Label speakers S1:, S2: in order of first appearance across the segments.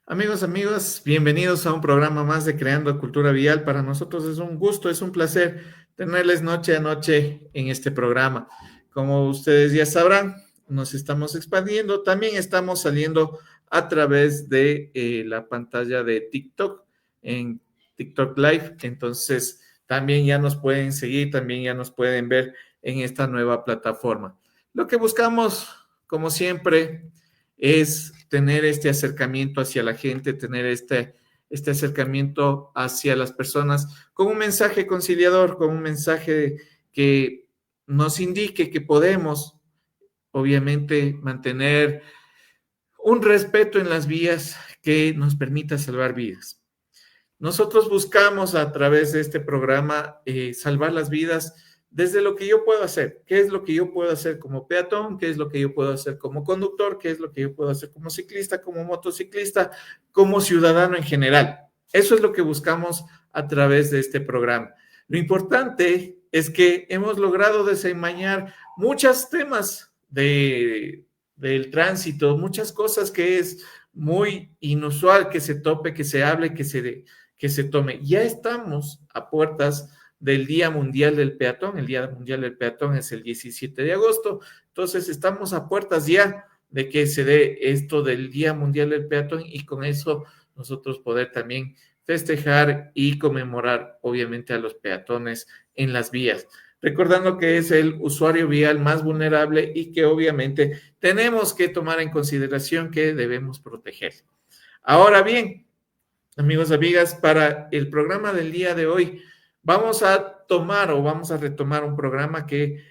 S1: Amigos, bienvenidos a un programa más de Creando Cultura Vial. Para nosotros es un gusto, es un placer tenerles noche a noche en este programa. Como ustedes ya sabrán, nos estamos expandiendo. También estamos saliendo a través de la pantalla de TikTok, en TikTok Live. Entonces, también ya nos pueden seguir, también ya nos pueden ver en esta nueva plataforma. Lo que buscamos, como siempre, es tener este acercamiento hacia la gente, tener este acercamiento hacia las personas con un mensaje conciliador, con un mensaje que nos indique que podemos, obviamente, mantener un respeto en las vías que nos permita salvar vidas. Nosotros buscamos a través de este programa salvar las vidas desde lo que yo puedo hacer. ¿Qué es lo que yo puedo hacer como peatón? ¿Qué es lo que yo puedo hacer como conductor? ¿Qué es lo que yo puedo hacer como ciclista, como motociclista, como ciudadano en general? Eso es lo que buscamos a través de este programa. Lo importante es que hemos logrado desenmarañar muchos temas del tránsito, muchas cosas que es muy inusual que se tope, que se hable, que se tome. Ya estamos a puertas del Día Mundial del Peatón. El Día Mundial del Peatón es el 17 de agosto. Entonces, estamos a puertas ya de que se dé esto del Día Mundial del Peatón y con eso nosotros poder también festejar y conmemorar, obviamente, a los peatones en las vías. Recordando que es el usuario vial más vulnerable y que obviamente tenemos que tomar en consideración que debemos proteger. Ahora bien, amigos, amigas, para el programa del día de hoy vamos a tomar o vamos a retomar un programa que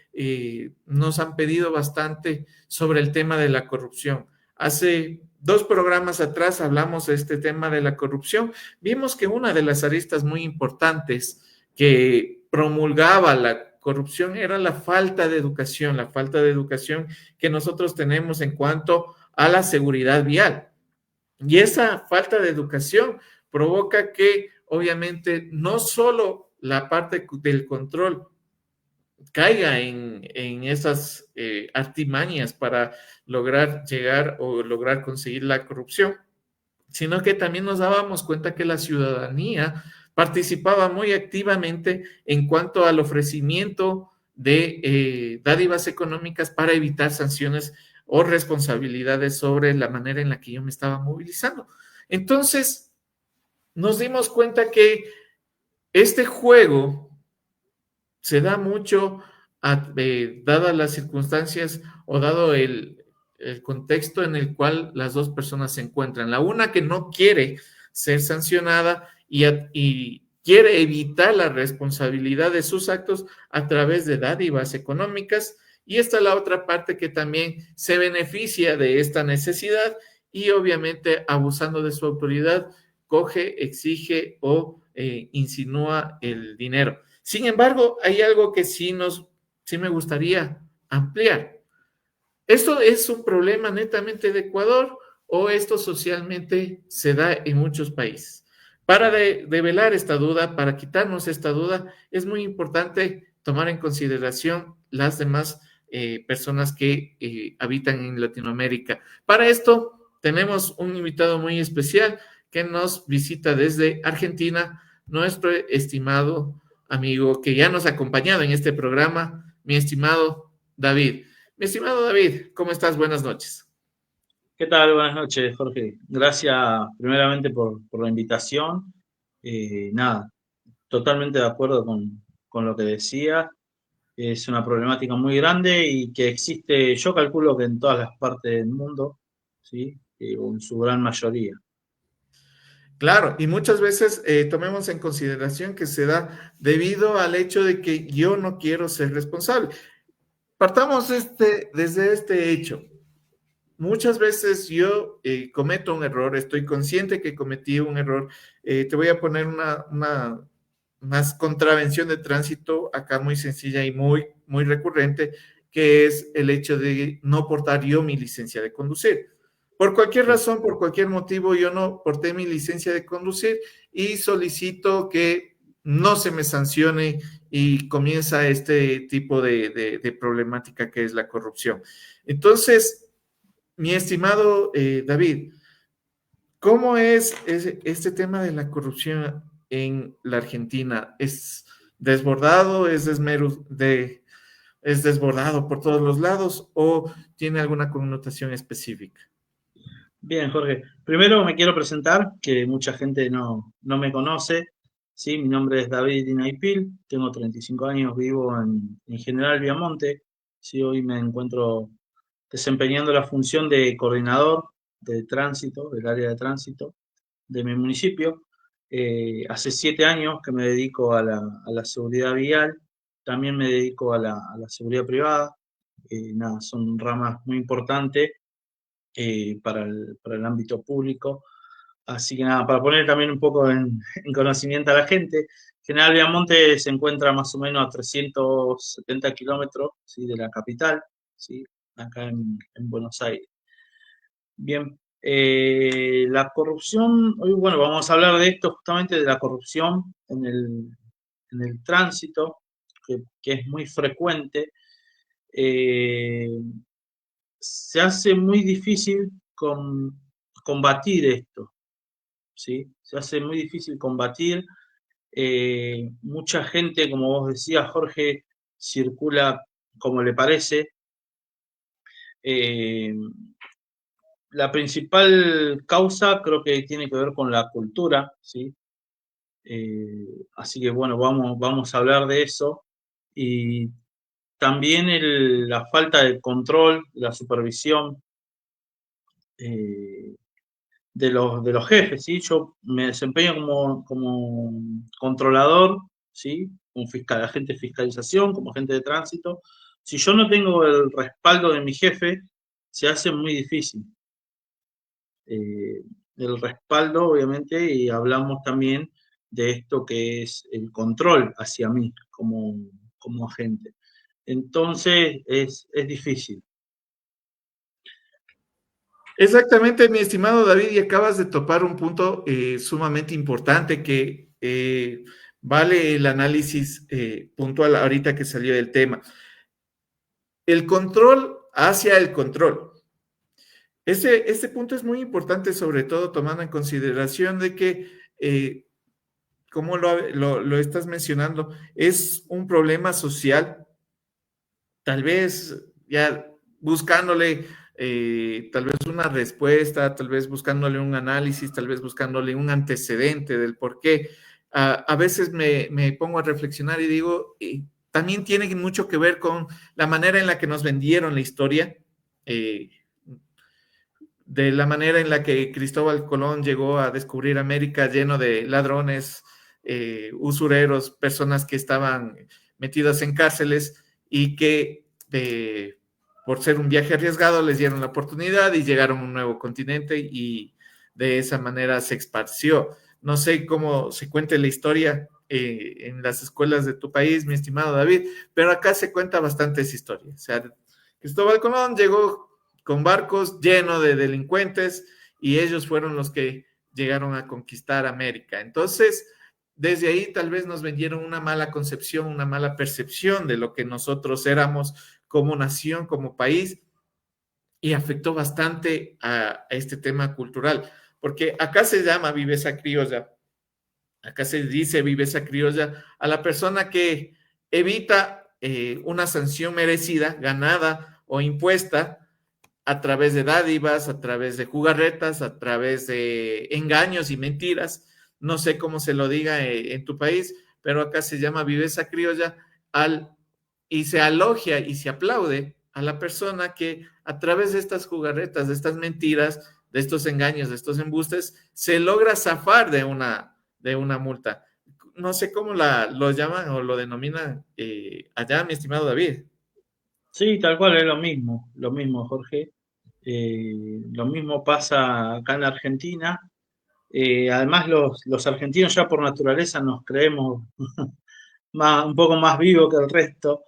S1: nos han pedido bastante sobre el tema de la corrupción. Hace 2 programas atrás hablamos de este tema de la corrupción. Vimos que una de las aristas muy importantes que promulgaba la corrupción era la falta de educación que nosotros tenemos en cuanto a la seguridad vial. Y esa falta de educación provoca que, obviamente, no solo la parte del control caiga en esas artimañas para lograr llegar o lograr conseguir la corrupción, sino que también nos dábamos cuenta que la ciudadanía participaba muy activamente en cuanto al ofrecimiento de dádivas económicas para evitar sanciones o responsabilidades sobre la manera en la que yo me estaba movilizando. Entonces, nos dimos cuenta que este juego se da mucho, dadas las circunstancias o dado el contexto en el cual las dos personas se encuentran. La una que no quiere ser sancionada y quiere evitar la responsabilidad de sus actos a través de dádivas económicas, y esta es la otra parte que también se beneficia de esta necesidad y obviamente abusando de su autoridad, coge, exige o insinúa el dinero. Sin embargo, hay algo que sí me gustaría ampliar. ¿Esto es un problema netamente de Ecuador o esto socialmente se da en muchos países? Para develar esta duda, para quitarnos esta duda, es muy importante tomar en consideración las demás personas que habitan en Latinoamérica. Para esto, tenemos un invitado muy especial que nos visita desde Argentina, nuestro estimado amigo que ya nos ha acompañado en este programa, mi estimado David. Mi estimado David, ¿cómo estás? Buenas noches.
S2: ¿Qué tal? Buenas noches, Jorge. Gracias primeramente por la invitación. Nada, totalmente de acuerdo con lo que decía. Es una problemática muy grande y que existe, yo calculo que en todas las partes del mundo, ¿sí? O en su gran mayoría.
S1: Claro, y muchas veces tomemos en consideración que se da debido al hecho de que yo no quiero ser responsable. Partamos desde este hecho. Muchas veces yo cometo un error, estoy consciente que cometí un error. Te voy a poner una contravención de tránsito acá muy sencilla y muy recurrente, que es el hecho de no portar yo mi licencia de conducir. Por cualquier
S2: Sí.
S1: razón, por cualquier motivo, yo no porté mi licencia de conducir y solicito que no se me sancione y comienza este tipo de problemática que es la corrupción. Entonces, mi estimado David, ¿Cómo es este tema de la corrupción en la Argentina? ¿Es desbordado, es desbordado por todos los lados o tiene alguna connotación específica?
S2: Bien, Jorge. Primero me quiero presentar, que mucha gente no me conoce. Sí, mi nombre es David Dinaipil, tengo 35 años, vivo en General Viamonte. Sí, hoy me encuentro desempeñando la función de coordinador de tránsito, del área de tránsito de mi municipio. Hace 7 años que me dedico a la seguridad vial, también me dedico a la seguridad privada. Nada, son ramas muy importantes para el ámbito público. Así que nada, para poner también un poco en conocimiento a la gente, General Viamonte se encuentra más o menos a 370 kilómetros, ¿sí?, de la capital, ¿sí?, acá en Buenos Aires. Bien, la corrupción, hoy bueno, vamos a hablar de esto justamente, de la corrupción en el tránsito, que es muy frecuente. Eh, Se hace muy difícil combatir esto, ¿sí? Se hace muy difícil combatir. Mucha gente, como vos decías, Jorge, circula como le parece. Eh, la principal causa creo que tiene que ver con la cultura, ¿sí? Así que bueno, vamos a hablar de eso. Y también la falta de control, la supervisión eh, de los jefes, ¿sí? Yo me desempeño como controlador, ¿sí? Como fiscal, agente de fiscalización, como agente de tránsito. Si yo no tengo el respaldo de mi jefe, se hace muy difícil. Eh, el respaldo, obviamente, y hablamos también de esto que es el control hacia mí como agente. Entonces, es difícil.
S1: Exactamente, mi estimado David, y acabas de topar un punto sumamente importante que vale el análisis puntual ahorita que salió del tema. El control hacia el control. Este punto es muy importante, sobre todo tomando en consideración de que, como lo estás mencionando, es un problema social, tal vez ya buscándole tal vez una respuesta, tal vez buscándole un análisis, tal vez buscándole un antecedente del por qué. A veces me pongo a reflexionar y digo, también tiene mucho que ver con la manera en la que nos vendieron la historia. Eh, de la manera en la que Cristóbal Colón llegó a descubrir América lleno de ladrones, usureros, personas que estaban metidas en cárceles y que por ser un viaje arriesgado les dieron la oportunidad y llegaron a un nuevo continente y de esa manera se esparció. No sé cómo se cuente la historia en las escuelas de tu país, mi estimado David, pero acá se cuenta bastante esa historia. O sea, Cristóbal Colón llegó con barcos llenos de delincuentes y ellos fueron los que llegaron a conquistar América. Entonces, desde ahí tal vez nos vendieron una mala concepción, una mala percepción de lo que nosotros éramos como nación, como país, y afectó bastante a este tema cultural, porque acá se llama viveza criolla, acá se dice viveza criolla a la persona que evita una sanción merecida, ganada o impuesta a través de dádivas, a través de jugarretas, a través de engaños y mentiras. No sé cómo se lo diga en tu país, pero acá se llama viveza criolla y se alogia y se aplaude a la persona que a través de estas jugarretas, de estas mentiras, de estos engaños, de estos embustes, se logra zafar de una multa. No sé cómo lo llaman o lo denominan allá, mi estimado David.
S2: Sí, tal cual, es lo mismo, Jorge. Lo mismo pasa acá en Argentina. Además, los argentinos ya por naturaleza nos creemos un poco más vivos que el resto.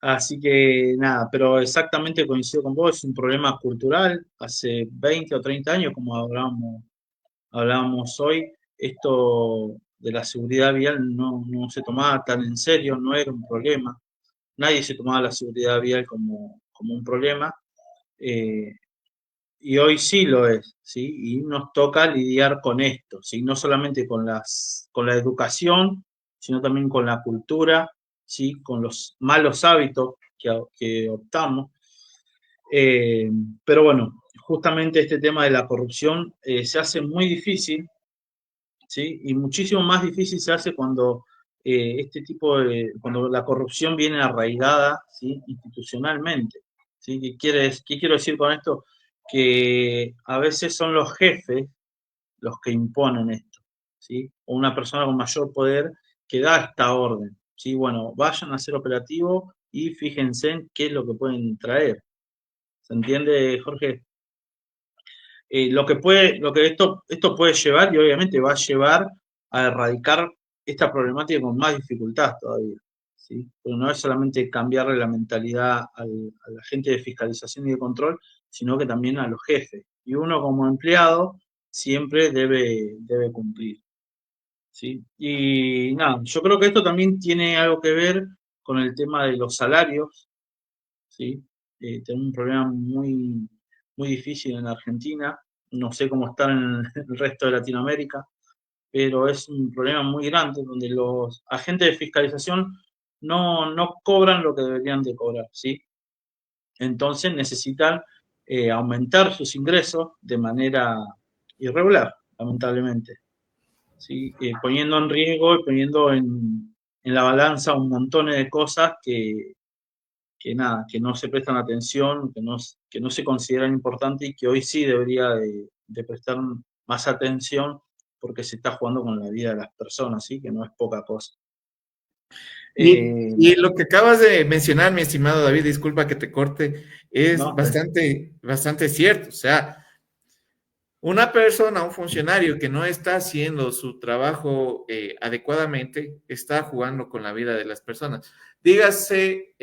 S2: Así que nada, pero exactamente coincido con vos, es un problema cultural. Hace 20 o 30 años, como hablábamos hoy, esto de la seguridad vial no se tomaba tan en serio, no era un problema. Nadie se tomaba la seguridad vial como un problema. Eh, y hoy sí lo es, ¿sí? Y nos toca lidiar con esto, ¿sí? No solamente con la educación, sino también con la cultura, ¿sí? Con los malos hábitos que optamos. Eh, pero bueno, justamente este tema de la corrupción se hace muy difícil, ¿sí? Y muchísimo más difícil se hace cuando cuando la corrupción viene arraigada, ¿sí? Institucionalmente, ¿sí? ¿Qué quiero decir con esto? Que a veces son los jefes los que imponen esto, ¿sí? O una persona con mayor poder que da esta orden, ¿sí? Bueno, vayan a hacer operativo y fíjense en qué es lo que pueden traer. ¿Se entiende, Jorge? Lo que esto puede llevar, y obviamente va a llevar a erradicar esta problemática con más dificultad todavía, ¿sí? Pero no es solamente cambiarle la mentalidad a la gente de fiscalización y de control, sino que también a los jefes. Y uno como empleado siempre debe cumplir, ¿sí? Y nada, yo creo que esto también tiene algo que ver con el tema de los salarios, ¿sí? Tenemos un problema muy difícil en Argentina, no sé cómo está en el resto de Latinoamérica, pero es un problema muy grande donde los agentes de fiscalización no cobran lo que deberían de cobrar, ¿sí? Entonces necesitan aumentar sus ingresos de manera irregular, lamentablemente, ¿sí? Poniendo en riesgo y poniendo en la balanza un montón de cosas que nada, que no se prestan atención, que no se consideran importantes y que hoy sí debería de prestar más atención porque se está jugando con la vida de las personas, ¿sí? Que no es poca cosa.
S1: Y lo que acabas de mencionar, mi estimado David, disculpa que te corte, es
S2: ¿No?
S1: bastante cierto. O sea, una persona, un funcionario que no está haciendo su trabajo adecuadamente, está jugando con la vida de las personas. Dígase,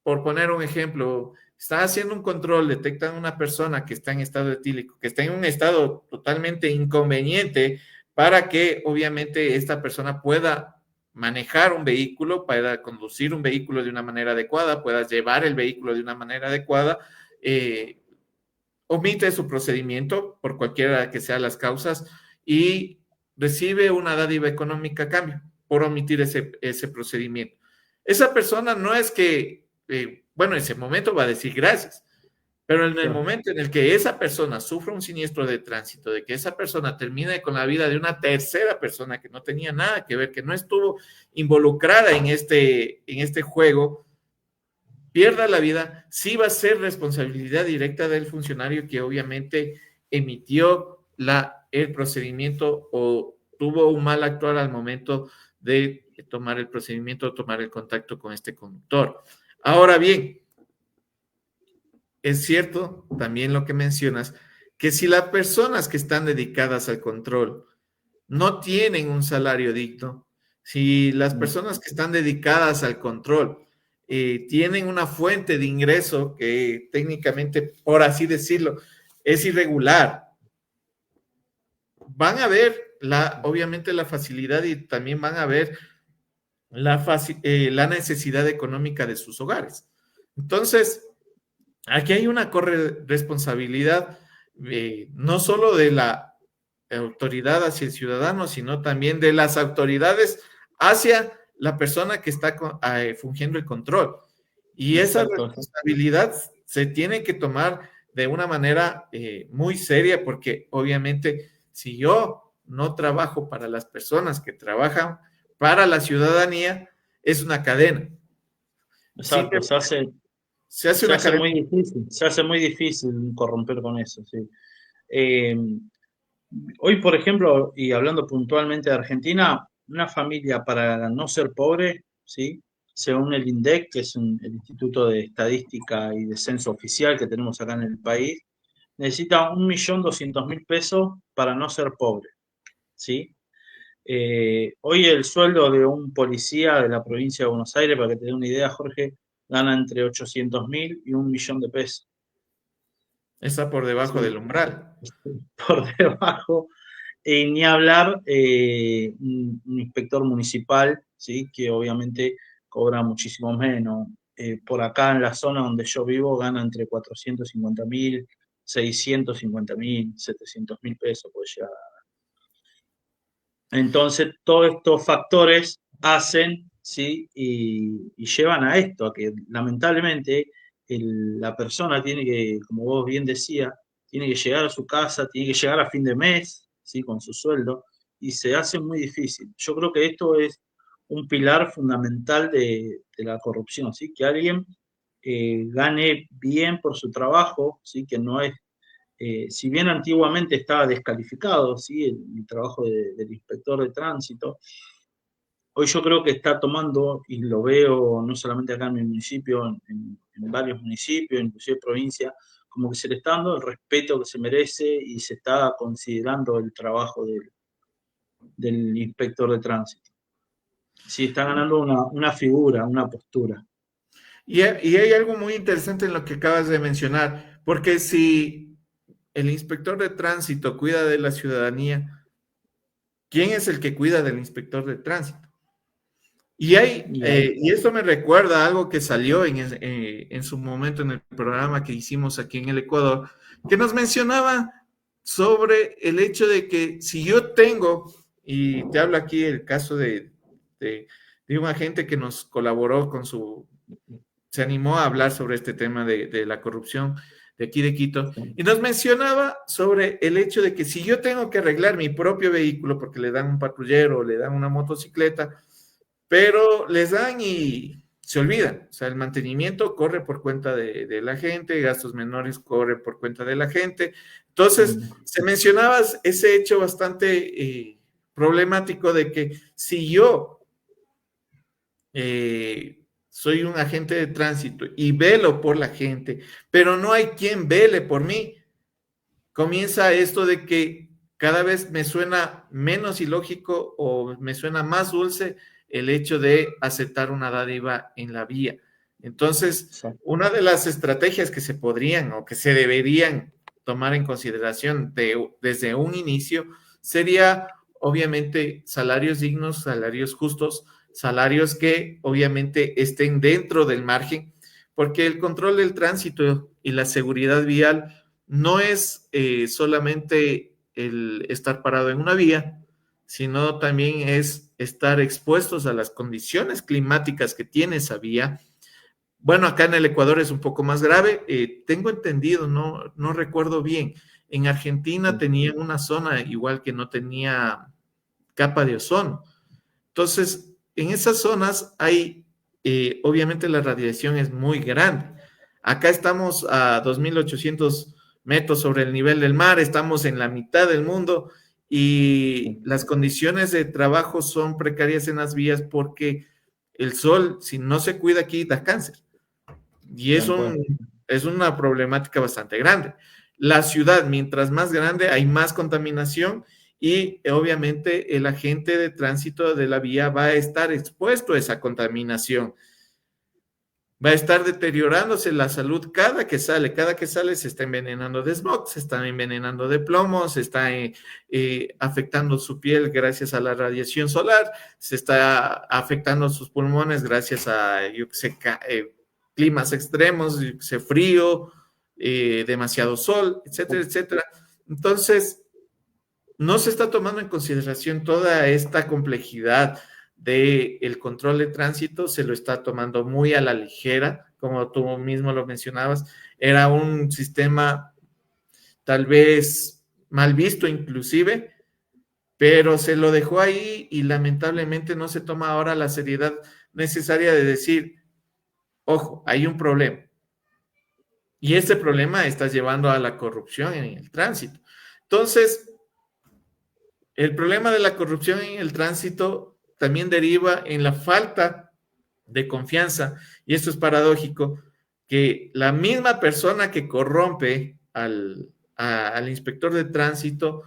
S1: por poner un ejemplo, está haciendo un control, detectan una persona que está en estado etílico, que está en un estado totalmente inconveniente para que obviamente esta persona pueda manejar un vehículo, pueda conducir un vehículo de una manera adecuada, pueda llevar el vehículo de una manera adecuada. Omite su procedimiento por cualquiera que sean las causas y recibe una dádiva económica a cambio por omitir ese procedimiento. Esa persona no es que, bueno, en ese momento va a decir gracias, pero en el
S2: Claro.
S1: momento en el que esa persona sufra un siniestro de tránsito, de que esa persona termine con la vida de una tercera persona que no tenía nada que ver, que no estuvo involucrada en este juego, pierda la vida, sí va a ser responsabilidad directa del funcionario que obviamente emitió el procedimiento o tuvo un mal actuar al momento de tomar el procedimiento o tomar el contacto con este conductor. Ahora bien, es cierto también lo que mencionas, que si las personas que están dedicadas al control no tienen un salario digno, si las personas que están dedicadas al control tienen una fuente de ingreso que técnicamente, por así decirlo, es irregular, van a ver obviamente la facilidad y también van a ver la necesidad económica de sus hogares. Entonces, aquí hay una corresponsabilidad no solo de la autoridad hacia el ciudadano, sino también de las autoridades hacia la persona que está fungiendo el control. Y esa
S2: Exacto.
S1: responsabilidad se tiene que tomar de una manera muy seria, porque obviamente si yo no trabajo para las personas que trabajan para la ciudadanía, es una cadena.
S2: Exacto,
S1: Se hace
S2: se
S1: una
S2: hace
S1: cadena.
S2: muy difícil, se hace muy difícil corromper con eso, sí. Eh, Hoy, por ejemplo, y hablando puntualmente de Argentina, una familia para no ser pobre, ¿sí? Según el INDEC, que es el Instituto de Estadística y de Censo Oficial que tenemos acá en el país, necesita 1.200.000 pesos para no ser pobre, ¿sí? Hoy el sueldo de un policía de la provincia de Buenos Aires, para que te dé una idea, Jorge, gana entre 800.000 y 1.000.000 de pesos,
S1: Está por debajo
S2: ¿sí?
S1: del umbral.
S2: Por debajo. Ni hablar un inspector municipal, ¿sí? Que obviamente cobra muchísimo menos. Por acá en la zona donde yo vivo gana entre 450.000 650.000, 700.000 pesos puede llegar. Entonces, todos estos factores hacen, ¿sí? Y llevan a esto, a que lamentablemente la persona tiene que, como vos bien decías, tiene que llegar a su casa, tiene que llegar a fin de mes, ¿sí? Con su sueldo, y se hace muy difícil. Yo creo que esto es un pilar fundamental de la corrupción, ¿sí? Que alguien gane bien por su trabajo, ¿sí? Que no es si bien antiguamente estaba descalificado, ¿sí? El trabajo del inspector de tránsito, hoy yo creo que está tomando, y lo veo no solamente acá en mi municipio, en varios municipios, inclusive provincia, como que se le está dando el respeto que se merece y se está considerando el trabajo del inspector de tránsito. Sí, está ganando una figura, una postura.
S1: Y hay algo muy interesante en lo que acabas de mencionar, porque si el inspector de tránsito cuida de la ciudadanía, ¿quién es el que cuida del inspector de tránsito?
S2: Y ahí,
S1: Y esto me recuerda a algo que salió en su momento en el programa que hicimos aquí en el Ecuador, que nos mencionaba sobre el hecho de que si yo tengo, y te hablo aquí el caso de un agente que nos colaboró se animó a hablar sobre este tema de la corrupción de aquí de Quito, y nos mencionaba sobre el hecho de que si yo tengo que arreglar mi propio vehículo porque le dan un patrullero o le dan una motocicleta, pero les dan y se olvidan. O sea, el mantenimiento corre por cuenta de la gente, gastos menores corre por cuenta de la gente. Entonces, se mencionaba ese hecho bastante problemático de que si yo soy un agente de tránsito y velo por la gente, pero no hay quien vele por mí, comienza esto de que cada vez me suena menos ilógico o me suena más dulce el hecho de aceptar una dádiva en la vía. Entonces, una de las estrategias que se podrían o que se deberían tomar en consideración desde un inicio sería, obviamente, salarios dignos, salarios justos, salarios que obviamente estén dentro del margen, porque el control del tránsito y la seguridad vial no es solamente el estar parado en una vía, sino también es estar expuestos a las condiciones climáticas que tiene esa vía. Bueno, acá en el Ecuador es un poco más grave. Tengo entendido, no recuerdo bien. En Argentina tenían una zona igual que no tenía capa de ozono. Entonces, en esas zonas hay, obviamente la radiación es muy grande. Acá estamos a 2.800 metros sobre el nivel del mar, estamos en la mitad del mundo y las condiciones de trabajo son precarias en las vías porque el sol, si no se cuida aquí, da cáncer. Y es una problemática bastante grande. La ciudad, mientras más grande, hay más contaminación y obviamente el agente de tránsito de la vía va a estar expuesto a esa contaminación. Va a estar deteriorándose la salud cada que sale se está envenenando de smog, se está envenenando de plomo, se está afectando su piel gracias a la radiación solar, se está afectando sus pulmones gracias a, yo que sé, climas extremos, yo que sé, frío, demasiado sol, etcétera, etcétera. Entonces, no se está tomando en consideración toda esta complejidad del control de tránsito, se lo está tomando muy a la ligera, como tú mismo lo mencionabas, era un sistema tal vez mal visto inclusive, pero se lo dejó ahí y lamentablemente no se toma ahora la seriedad necesaria de decir, ojo, hay un problema. Y este problema está llevando a la corrupción en el tránsito. Entonces, el problema de la corrupción en el tránsito también deriva en la falta de confianza, y esto es paradójico, que la misma persona que corrompe al inspector de tránsito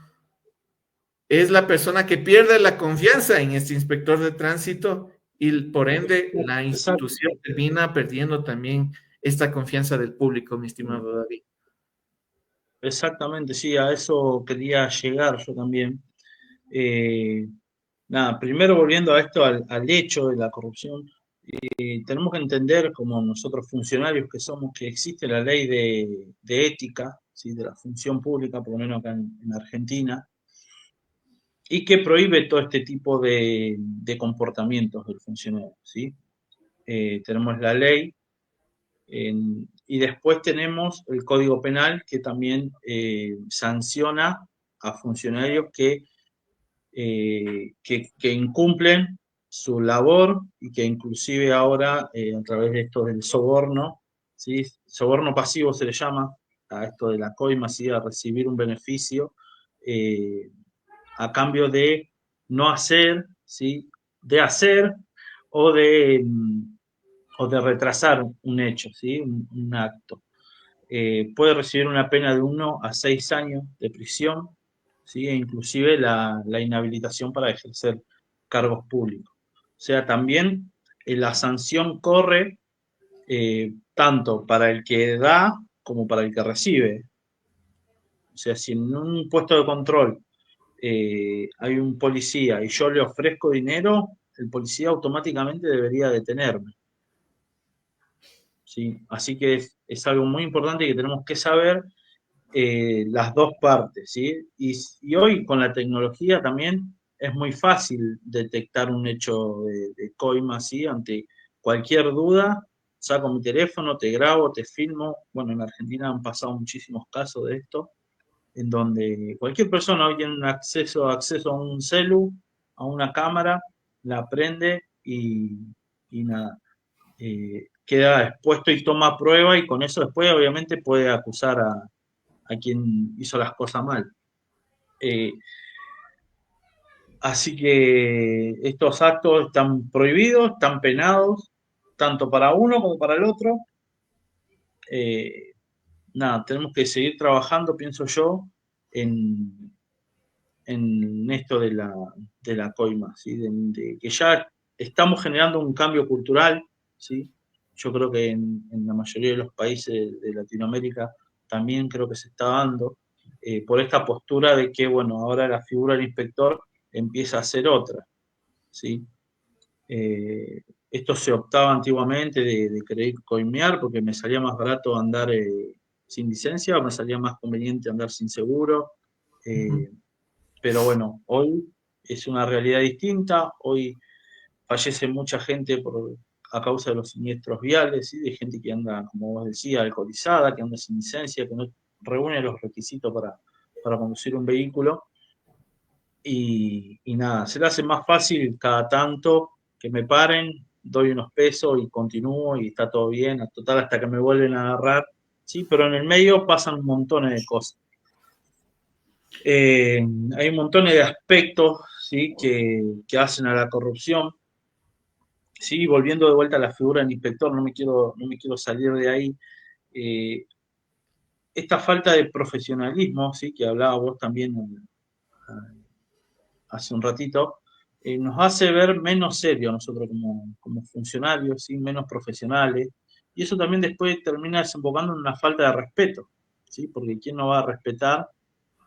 S1: es la persona que pierde la confianza en este inspector de tránsito y por ende la institución termina perdiendo también esta confianza del público, mi estimado David.
S2: Exactamente, sí, a eso quería llegar yo también. Nada, primero volviendo a esto, al hecho de la corrupción, tenemos que entender como nosotros funcionarios que somos que existe la ley de ética, ¿sí? De la función pública, por lo menos acá en Argentina, y que prohíbe todo este tipo de comportamientos del funcionario, ¿sí? Tenemos la ley y después tenemos el Código Penal que también sanciona a funcionarios que incumplen su labor y que inclusive ahora a través de esto del soborno, ¿sí? Soborno pasivo se le llama a esto de la coima, ¿sí? A recibir un beneficio eh, a cambio de no hacer, ¿sí? De hacer o de, o de retrasar un hecho, ¿sí? Un acto. Puede recibir una pena de 1 a 6 años de prisión, ¿sí? E inclusive la inhabilitación para ejercer cargos públicos. O sea, también la sanción corre tanto para el que da como para el que recibe. O sea, si en un puesto de control hay un policía y yo le ofrezco dinero, el policía automáticamente debería detenerme. ¿Sí? Así que es algo muy importante que tenemos que saber las dos partes, ¿sí? Y hoy con la tecnología también es muy fácil detectar un hecho de coima, ¿sí? Ante cualquier duda, saco mi teléfono, te grabo, te filmo. Bueno, en Argentina han pasado muchísimos casos de esto, en donde cualquier persona hoy tiene un acceso a un celu, a una cámara, la prende y nada, queda expuesto y toma prueba y con eso después obviamente puede acusar a quien hizo las cosas mal. Eh, Así que estos actos están prohibidos, están penados, tanto para uno como para el otro. Eh, Nada, tenemos que seguir trabajando, pienso yo, en, en esto de la coima, ¿sí? De que ya estamos generando un cambio cultural, ¿sí? Yo creo que en la mayoría de los países de Latinoamérica también creo que se está dando, por esta postura de que, bueno, ahora la figura del inspector empieza a ser otra, ¿sí? Esto se optaba antiguamente de querer coimear porque me salía más barato andar sin licencia o me salía más conveniente andar sin seguro. Eh, pero bueno, hoy es una realidad distinta, hoy fallece mucha gente a causa de los siniestros viales, ¿sí? De gente que anda, como vos decías, alcoholizada, que anda sin licencia, que no reúne los requisitos para conducir un vehículo. Y nada, se le hace más fácil cada tanto que me paren, doy unos pesos y continúo y está todo bien, total hasta que me vuelven a agarrar, ¿sí? Pero en el medio pasan un montón de cosas. Hay un montón de aspectos, ¿sí? que hacen a la corrupción. Sí, volviendo de vuelta a la figura del inspector, no me quiero salir de ahí. Eh, Esta falta de profesionalismo, ¿sí? Que hablaba vos también hace un ratito, nos hace ver menos serios nosotros como funcionarios, ¿sí? Menos profesionales. Y eso también después termina desembocando en una falta de respeto, ¿sí? Porque ¿quién nos va a respetar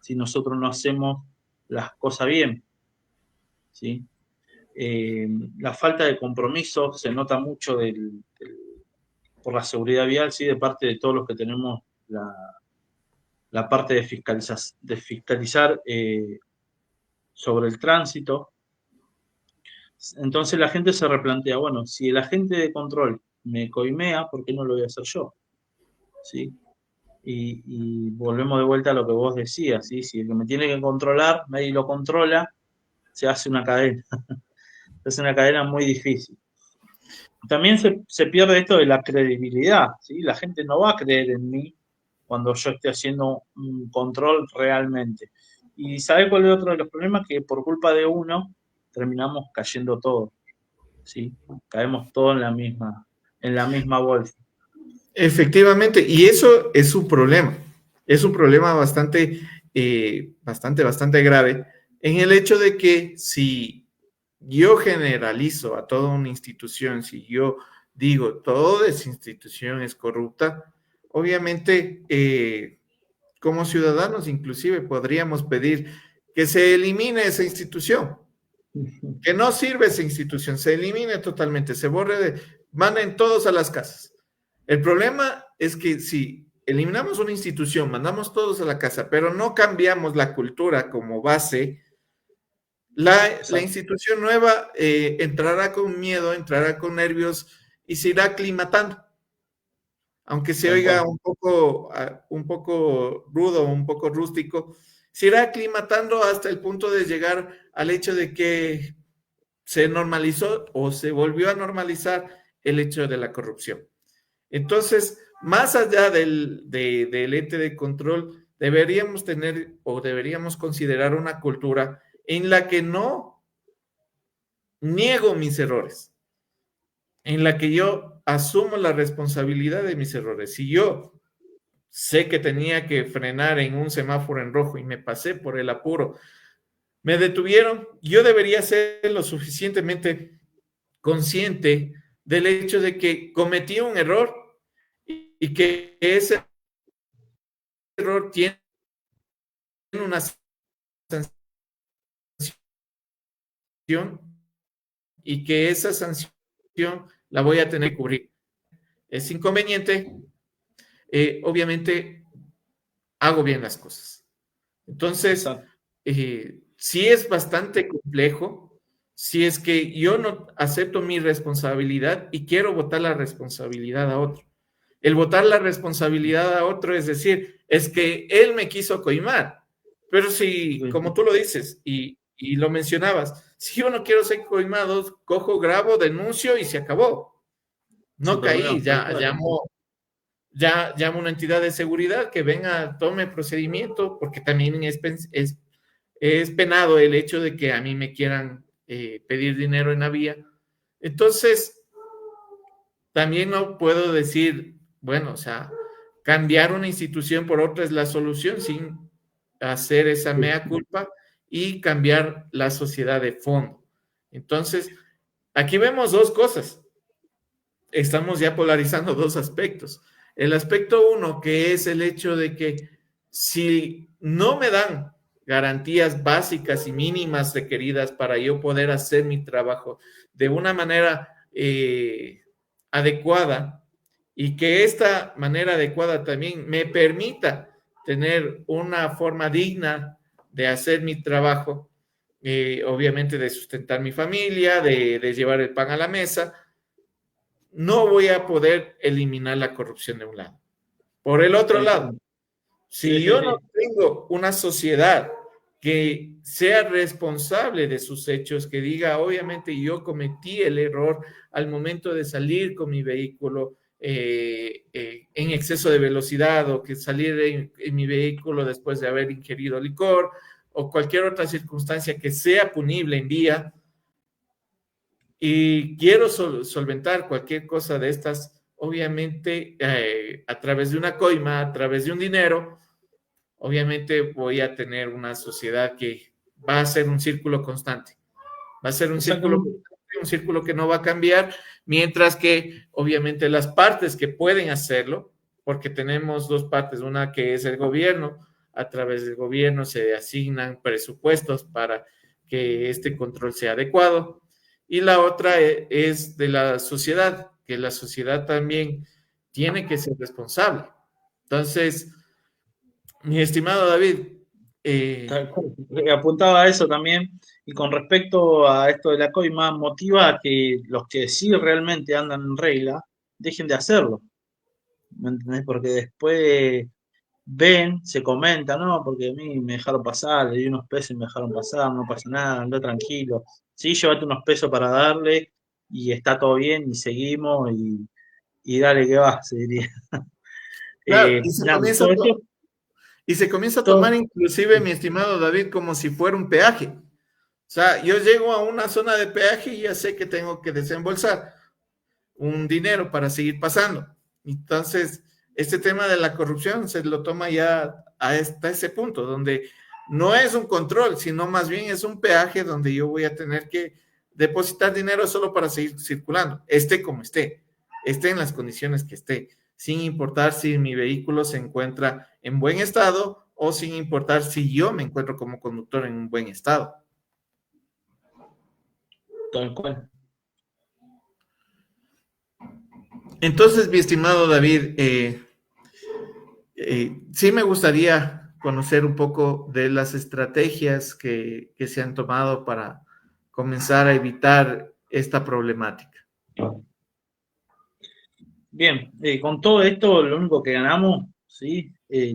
S2: si nosotros no hacemos las cosas bien? ¿Sí? La falta de compromiso se nota mucho por la seguridad vial, ¿sí? De parte de todos los que tenemos la parte de fiscalizar sobre el tránsito. Entonces la gente se replantea, bueno, si el agente de control me coimea, ¿por qué no lo voy a hacer yo? ¿Sí? Y volvemos de vuelta a lo que vos decías, ¿sí? Si el que me tiene que controlar, nadie lo controla, se hace una cadena. Se hace una cadena muy difícil. También se pierde esto de la credibilidad, ¿sí? La gente no va a creer en mí cuando yo esté haciendo un control realmente. Y ¿sabe cuál es otro de los problemas? Que por culpa de uno terminamos cayendo todos, ¿sí? Caemos todos en la misma bolsa.
S1: Efectivamente, y eso es un problema bastante, bastante grave, en el hecho de que si yo generalizo a toda una institución, si yo digo toda esa institución es corrupta, obviamente como ciudadanos inclusive podríamos pedir que se elimine esa institución, que no sirve esa institución, se elimine totalmente, se borre, manden todos a las casas. El problema es que si eliminamos una institución, mandamos todos a la casa, pero no cambiamos la cultura como base, la institución nueva entrará con miedo, entrará con nervios y se irá aclimatando. Aunque se oiga un poco rudo, un poco rústico, se irá aclimatando hasta el punto de llegar al hecho de que se normalizó o se volvió a normalizar el hecho de la corrupción. Entonces, más allá del ente de control, deberíamos tener o deberíamos considerar una cultura en la que no niego mis errores, en la que yo asumo la responsabilidad de mis errores. Si yo sé que tenía que frenar en un semáforo en rojo y me pasé por el apuro, me detuvieron, yo debería ser lo suficientemente consciente del hecho de que cometí un error y que ese error tiene una sanción y que esa sanción la voy a tener que cubrir. Es inconveniente, obviamente hago bien las cosas. Entonces, sí es bastante complejo si es que yo no acepto mi responsabilidad y quiero botar la responsabilidad a otro. El botar la responsabilidad a otro es decir, es que él me quiso coimar. Pero si, como tú lo dices y lo mencionabas, si yo no quiero ser coimado, cojo, grabo, denuncio y se acabó. No caí, ya llamo a una entidad de seguridad que venga, tome procedimiento, porque también es penado el hecho de que a mí me quieran pedir dinero en la vía. Entonces, también no puedo decir, bueno, o sea, cambiar una institución por otra es la solución sin hacer esa mea culpa y cambiar la sociedad de fondo. Entonces, aquí vemos dos cosas. Estamos ya polarizando dos aspectos. El aspecto uno, que es el hecho de que si no me dan garantías básicas y mínimas requeridas para yo poder hacer mi trabajo de una manera adecuada y que esta manera adecuada también me permita tener una forma digna de hacer mi trabajo, obviamente de sustentar mi familia, de llevar el pan a la mesa, no voy a poder eliminar la corrupción de un lado. Por el otro lado, si yo no tengo una sociedad que sea responsable de sus hechos, que diga, obviamente yo cometí el error al momento de salir con mi vehículo en exceso de velocidad o que salir en mi vehículo después de haber ingerido licor o cualquier otra circunstancia que sea punible en vía, y quiero solventar cualquier cosa de estas, obviamente, a través de una coima, a través de un dinero, obviamente voy a tener una sociedad que va a ser un círculo constante. Va a ser un círculo constante, un círculo que no va a cambiar, mientras que, obviamente, las partes que pueden hacerlo, porque tenemos dos partes, una que es el gobierno, a través del gobierno se asignan presupuestos para que este control sea adecuado, y la otra es de la sociedad, que la sociedad también tiene que ser responsable. Entonces, mi estimado David,
S2: apuntaba a eso también, y con respecto a esto de la coima, motiva a que los que sí realmente andan en regla dejen de hacerlo, ¿me entendés? Porque después ven, se comenta, no, porque a mí me dejaron pasar, le di unos pesos y me dejaron pasar, no pasa nada, anda tranquilo. Sí, llévate unos pesos para darle y está todo bien y seguimos y dale que va, se diría.
S1: claro,
S2: Nada, todo esto,
S1: y se comienza a tomar
S2: todo,
S1: inclusive, mi estimado David, como si fuera un peaje. O sea, yo llego a una zona de peaje y ya sé que tengo que desembolsar un dinero para seguir pasando. Entonces, este tema de la corrupción se lo toma ya hasta ese punto, donde no es un control, sino más bien es un peaje donde yo voy a tener que depositar dinero solo para seguir circulando, esté como esté en las condiciones que esté, sin importar si mi vehículo se encuentra en buen estado o sin importar si yo me encuentro como conductor en un buen estado.
S2: tal cual.
S1: Entonces, mi estimado David, Sí me gustaría conocer un poco de las estrategias que se han tomado para comenzar a evitar esta problemática.
S2: Bien, con todo esto lo único que ganamos, ¿sí?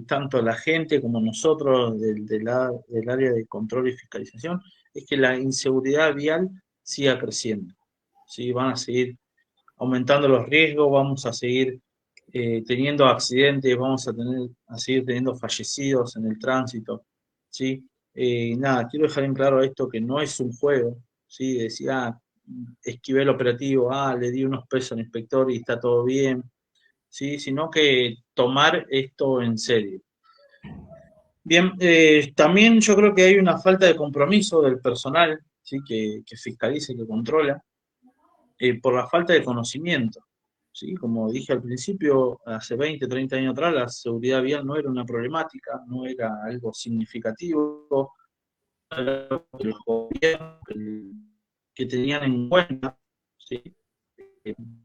S2: Tanto la gente como nosotros del área de control y fiscalización, es que la inseguridad vial siga creciendo, ¿sí? Van a seguir aumentando los riesgos, vamos a seguir teniendo accidentes, a seguir teniendo fallecidos en el tránsito, ¿sí? Nada, quiero dejar en claro esto que no es un juego, ¿sí? Decir, esquivé el operativo, le di unos pesos al inspector y está todo bien, ¿sí? Sino que tomar esto en serio. Bien, también yo creo que hay una falta de compromiso del personal, ¿sí? Que fiscaliza y que controla, por la falta de conocimiento. ¿Sí? Como dije al principio, hace 20, 30 años atrás, la seguridad vial no era una problemática, no era algo significativo, era algo que los gobiernos que tenían en cuenta, ¿sí?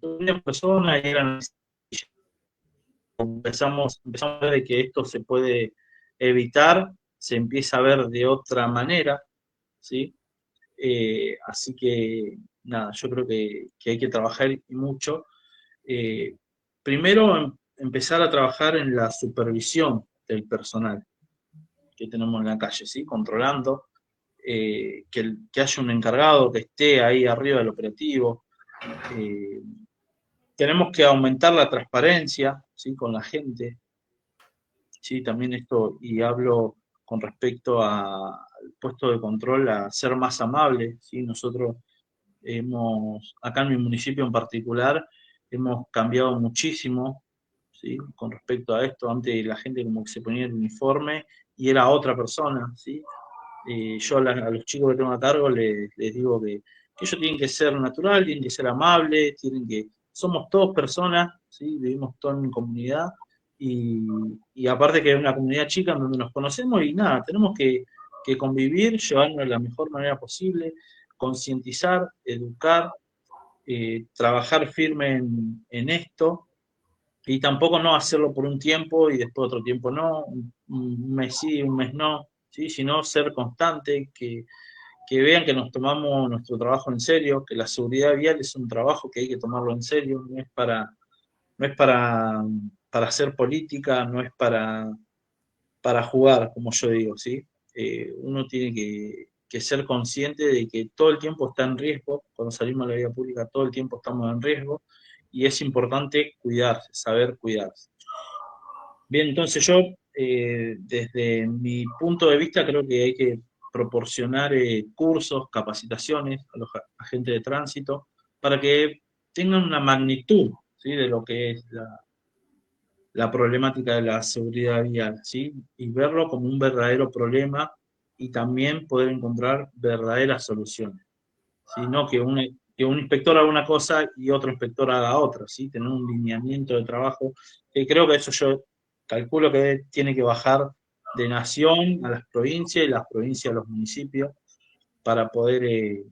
S2: Muchas personas eran, empezamos a ver de que esto se puede evitar, se empieza a ver de otra manera, ¿sí? Así que, nada, yo creo que hay que trabajar mucho. Primero, empezar a trabajar en la supervisión del personal que tenemos en la calle, ¿sí? Controlando, que haya un encargado que esté ahí arriba del operativo. Eh, Tenemos que aumentar la transparencia, ¿sí? Con la gente, ¿sí? También esto, y hablo con respecto al puesto de control, a ser más amable, ¿sí? Nosotros acá en mi municipio en particular, hemos cambiado muchísimo, ¿sí? Con respecto a esto. Antes la gente como que se ponía el uniforme y era otra persona, ¿sí? Yo a los chicos que tengo a cargo les digo que ellos tienen que ser natural, tienen que ser amables, somos todos personas, ¿sí? Vivimos todos en comunidad y aparte que es una comunidad chica en donde nos conocemos y nada, tenemos que convivir, llevarnos de la mejor manera posible, concientizar, educar, trabajar firme en esto y tampoco no hacerlo por un tiempo y después otro tiempo no, un mes sí, un mes no, ¿sí? Sino ser constante, que vean que nos tomamos nuestro trabajo en serio, que la seguridad vial es un trabajo que hay que tomarlo en serio, no es para hacer política, no es para jugar, como yo digo, ¿sí? Uno tiene que ser consciente de que todo el tiempo está en riesgo, cuando salimos a la vida pública todo el tiempo estamos en riesgo y es importante cuidarse, saber cuidarse. Bien, entonces yo, desde mi punto de vista, creo que hay que proporcionar cursos, capacitaciones a los agentes de tránsito para que tengan una magnitud, ¿sí? De lo que es la problemática de la seguridad vial, ¿sí? Y verlo como un verdadero problema y también poder encontrar verdaderas soluciones, ¿sí? No que un inspector haga una cosa y otro inspector haga otra, ¿sí? Tener un lineamiento de trabajo, que creo que eso yo calculo que tiene que bajar de nación a las provincias y las provincias a los municipios para poder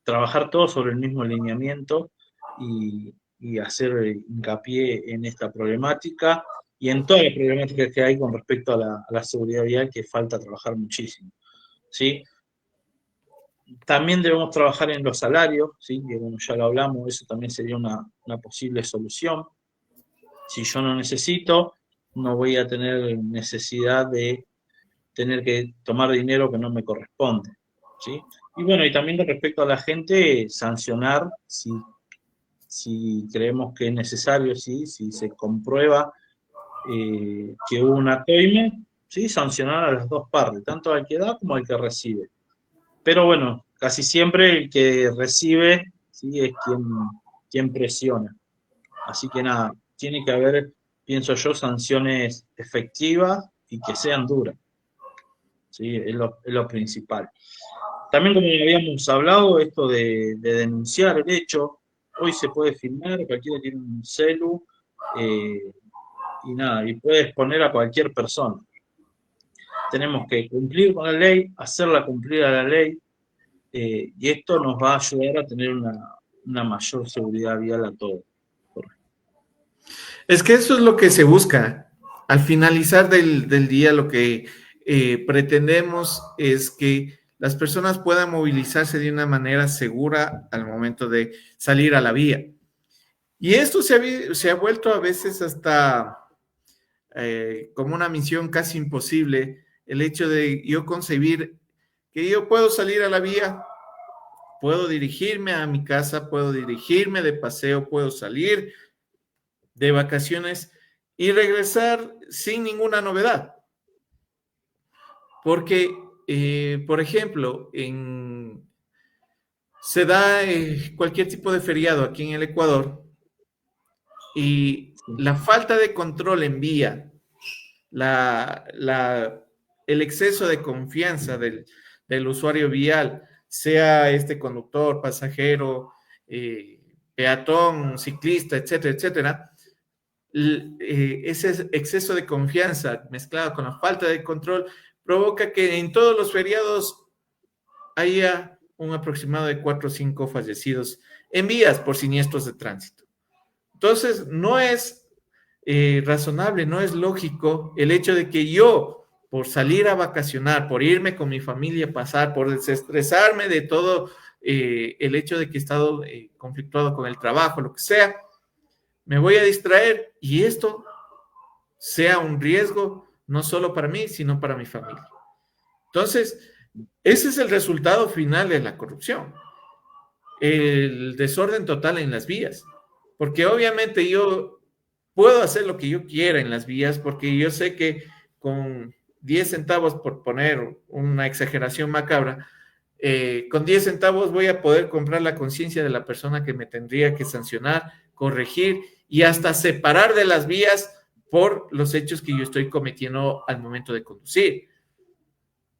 S2: trabajar todos sobre el mismo lineamiento y hacer hincapié en esta problemática y en todas las problemáticas que hay con respecto a la seguridad vial, que falta trabajar muchísimo, ¿sí? También debemos trabajar en los salarios, ¿sí? Que bueno, ya lo hablamos, eso también sería una posible solución. Si yo no necesito, no voy a tener necesidad de tener que tomar dinero que no me corresponde, ¿sí? Y bueno, y también con respecto a la gente, sancionar si creemos que es necesario, ¿sí? Si se comprueba que hubo una coima, ¿sí? Sancionar a las dos partes, tanto al que da como al que recibe. Pero bueno, casi siempre el que recibe, ¿sí? Es quien presiona. Así que nada, tiene que haber, pienso yo, sanciones efectivas y que sean duras, ¿sí? Es lo principal. También, como habíamos hablado, esto de denunciar el hecho, hoy se puede filmar, cualquiera tiene un celu, y nada, y puede exponer a cualquier persona. Tenemos que cumplir con la ley, hacerla cumplir a la ley, y esto nos va a ayudar a tener una mayor seguridad vial a todos.
S1: Es que eso es lo que se busca. al finalizar del día lo que pretendemos es que las personas puedan movilizarse de una manera segura al momento de salir a la vía. Y esto se ha vuelto a veces hasta como una misión casi imposible, el hecho de yo concebir que yo puedo salir a la vía, puedo dirigirme a mi casa, puedo dirigirme de paseo, puedo salir de vacaciones y regresar sin ninguna novedad. Porque, por ejemplo, se da cualquier tipo de feriado aquí en el Ecuador y la falta de control en vía, el exceso de confianza del usuario vial, sea este conductor, pasajero, peatón, ciclista, etcétera, etcétera, ese exceso de confianza mezclado con la falta de control provoca que en todos los feriados haya un aproximado de 4 o 5 fallecidos en vías por siniestros de tránsito. Entonces, no es razonable, no es lógico el hecho de que yo, por salir a vacacionar, por irme con mi familia a pasar, por desestresarme de todo el hecho de que he estado conflictuado con el trabajo, lo que sea, me voy a distraer y esto sea un riesgo no solo para mí, sino para mi familia. Entonces, ese es el resultado final de la corrupción, el desorden total en las vías, porque obviamente yo puedo hacer lo que yo quiera en las vías, porque yo sé que con 10 centavos, por poner una exageración macabra, con 10 centavos voy a poder comprar la conciencia de la persona que me tendría que sancionar, corregir y hasta separar de las vías por los hechos que yo estoy cometiendo al momento de conducir.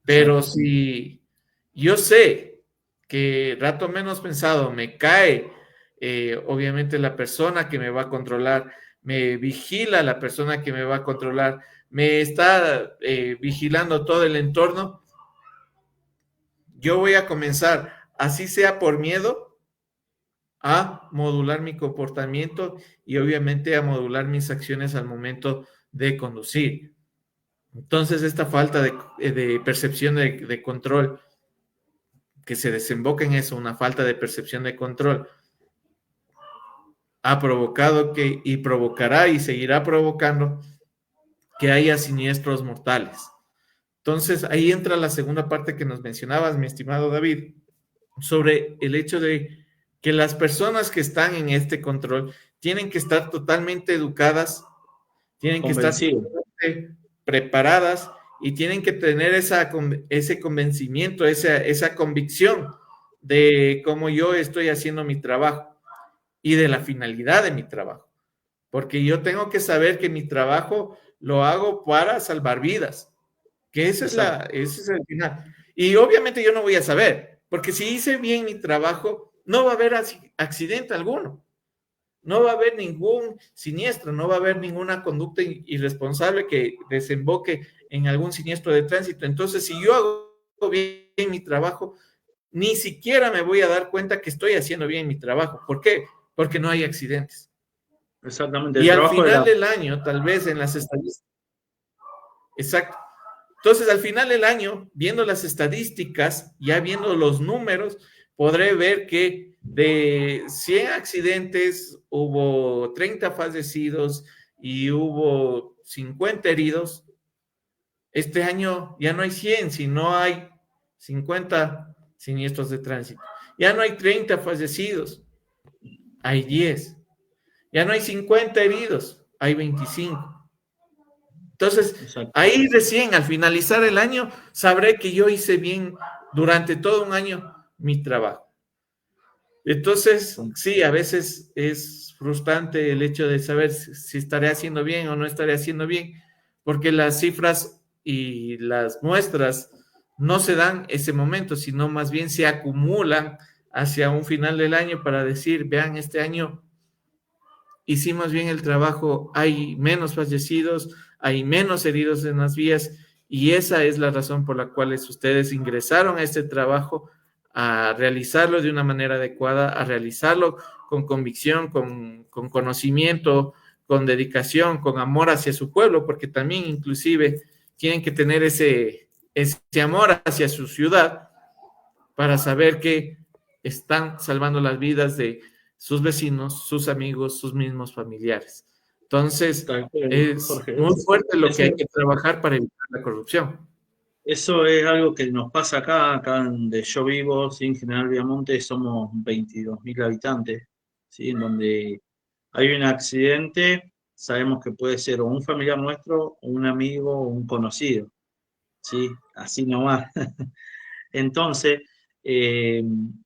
S1: Pero si yo sé que rato menos pensado me cae, obviamente la persona que me va a controlar, me vigila la persona que me va a controlar, me está vigilando todo el entorno, yo voy a comenzar, así sea por miedo, a modular mi comportamiento y obviamente a modular mis acciones al momento de conducir. Entonces, esta falta de percepción de control que se desemboca en eso, una falta de percepción de control, ha provocado que, y provocará y seguirá provocando que haya siniestros mortales. Entonces, ahí entra la segunda parte que nos mencionabas, mi estimado David, sobre el hecho de que las personas que están en este control tienen que estar totalmente educadas, tienen que estar totalmente preparadas y tienen que tener ese convencimiento, esa convicción de cómo yo estoy haciendo mi trabajo y de la finalidad de mi trabajo. Porque yo tengo que saber que mi trabajo lo hago para salvar vidas, que ese es el final. Y obviamente yo no voy a saber, porque si hice bien mi trabajo, no va a haber accidente alguno. No va a haber ningún siniestro, no va a haber ninguna conducta irresponsable que desemboque en algún siniestro de tránsito. Entonces, si yo hago bien mi trabajo, ni siquiera me voy a dar cuenta que estoy haciendo bien mi trabajo. ¿Por qué? Porque no hay accidentes.
S2: Exactamente.
S1: Y al final del año, tal vez en las estadísticas. Exacto. Entonces, al final del año, viendo las estadísticas, ya viendo los números, podré ver que de 100 accidentes hubo 30 fallecidos y hubo 50 heridos. Este año ya no hay 100, sino hay 50 siniestros de tránsito. Ya no hay 30 fallecidos, hay 10. Ya no hay 50 heridos, hay 25. Entonces, ahí recién, al finalizar el año, sabré que yo hice bien durante todo un año mi trabajo. Entonces, sí, a veces es frustrante el hecho de saber si estaré haciendo bien o no estaré haciendo bien, porque las cifras y las muestras no se dan ese momento, sino más bien se acumulan hacia un final del año para decir, vean, este año hicimos bien el trabajo, hay menos fallecidos, hay menos heridos en las vías y esa es la razón por la cual ustedes ingresaron a este trabajo, a realizarlo de una manera adecuada, a realizarlo con convicción, con conocimiento, con dedicación, con amor hacia su pueblo, porque también inclusive tienen que tener ese amor hacia su ciudad para saber que están salvando las vidas de sus vecinos, sus amigos, sus mismos familiares. Entonces, es
S2: Jorge,
S1: muy fuerte lo que hay
S2: eso,
S1: que trabajar para evitar la corrupción.
S2: eso es algo que nos pasa acá donde yo vivo, ¿sí? En General Viamonte somos 22.000 habitantes, ¿sí? En donde hay un accidente, sabemos que puede ser o un familiar nuestro, o un amigo, o un conocido, ¿sí? Así nomás. Entonces, eh,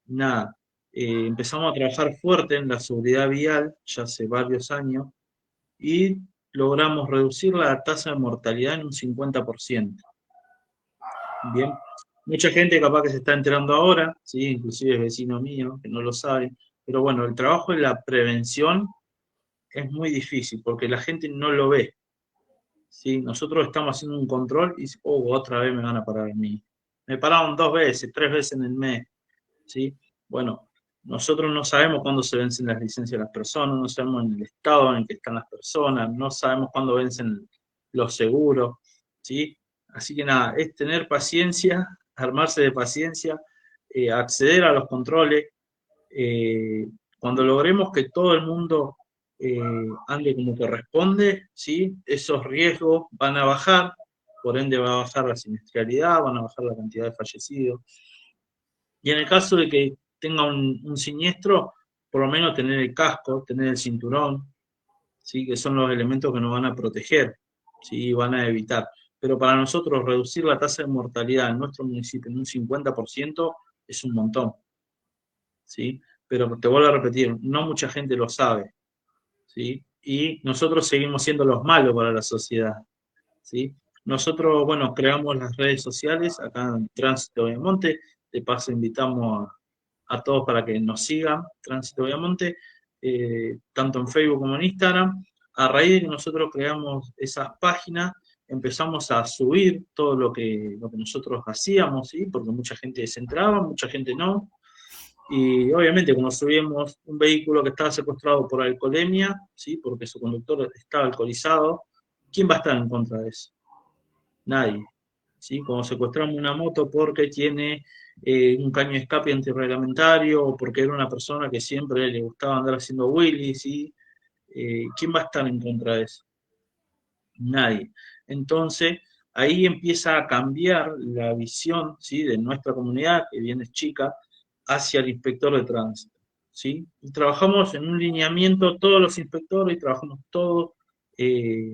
S2: nada, empezamos a trabajar fuerte en la seguridad vial ya hace varios años y logramos reducir la tasa de mortalidad en un 50%. Bien, mucha gente capaz que se está enterando ahora, ¿sí? Inclusive vecinos míos que no lo saben, pero bueno, el trabajo de la prevención es muy difícil porque la gente no lo ve, ¿sí? Nosotros estamos haciendo un control y otra vez me van a parar a mí. Me pararon 2 veces, 3 veces en el mes, ¿sí? Bueno, nosotros no sabemos cuándo se vencen las licencias de las personas, no sabemos en el estado en el que están las personas, no sabemos cuándo vencen los seguros, ¿sí? Así que nada, es tener paciencia, armarse de paciencia, acceder a los controles. eh, Cuando logremos que todo el mundo ande como corresponde, ¿sí? Esos riesgos van a bajar, por ende va a bajar la siniestralidad, van a bajar la cantidad de fallecidos. Y en el caso de que tenga un siniestro, por lo menos tener el casco, tener el cinturón, ¿sí? Que son los elementos que nos van a proteger, ¿sí? Van a evitar. Pero para nosotros reducir la tasa de mortalidad en nuestro municipio en un 50% es un montón, ¿sí? Pero te vuelvo a repetir, no mucha gente lo sabe, ¿sí? Y nosotros seguimos siendo los malos para la sociedad, ¿sí? Nosotros, bueno, creamos las redes sociales acá en Tránsito Viamonte. De paso invitamos a todos para que nos sigan, Tránsito Viamonte, tanto en Facebook como en Instagram. A raíz de que nosotros creamos esas páginas, empezamos a subir todo lo que nosotros hacíamos, ¿sí? Porque mucha gente se entraba, mucha gente no. Y obviamente, como subimos un vehículo que estaba secuestrado por alcoholemia, ¿sí? Porque su conductor estaba alcoholizado, ¿quién va a estar en contra de eso? Nadie. ¿Sí? Como secuestramos una moto porque tiene un caño de escape antirreglamentario o porque era una persona que siempre le gustaba andar haciendo wheelies, ¿sí? ¿Quién va a estar en contra de eso? Nadie. Entonces, ahí empieza a cambiar la visión, ¿sí? De nuestra comunidad, que bien es chica, hacia el inspector de tránsito, ¿sí? Y trabajamos en un lineamiento, todos los inspectores, y trabajamos todos eh,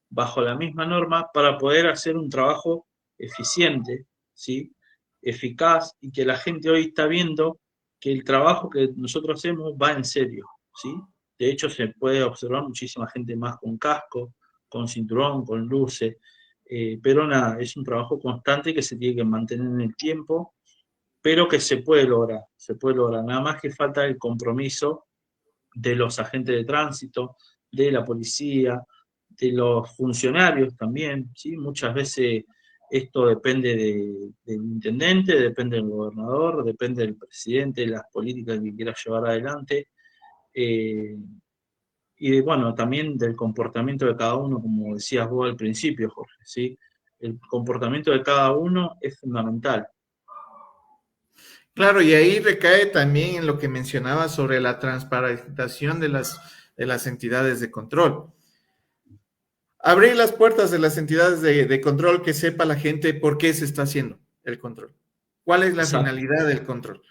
S2: bajo la misma norma para poder hacer un trabajo eficiente, ¿sí? Eficaz, y que la gente hoy está viendo que el trabajo que nosotros hacemos va en serio, ¿sí? De hecho, se puede observar muchísima gente más con casco, con cinturón, con luces, pero nada, es un trabajo constante que se tiene que mantener en el tiempo, pero que se puede lograr, nada más que falta el compromiso de los agentes de tránsito, de la policía, de los funcionarios también, ¿sí? Muchas veces esto depende del intendente, depende del gobernador, depende del presidente, de las políticas que quiera llevar adelante, eh, y bueno, también del comportamiento de cada uno, como decías vos al principio, Jorge, ¿sí? El comportamiento de cada uno es fundamental.
S1: Claro, y ahí recae también en lo que mencionaba sobre la transparentación de las entidades de control. Abrir las puertas de las entidades de control, que sepa la gente por qué se está haciendo el control. ¿Cuál es la
S2: Exacto.
S1: finalidad del control?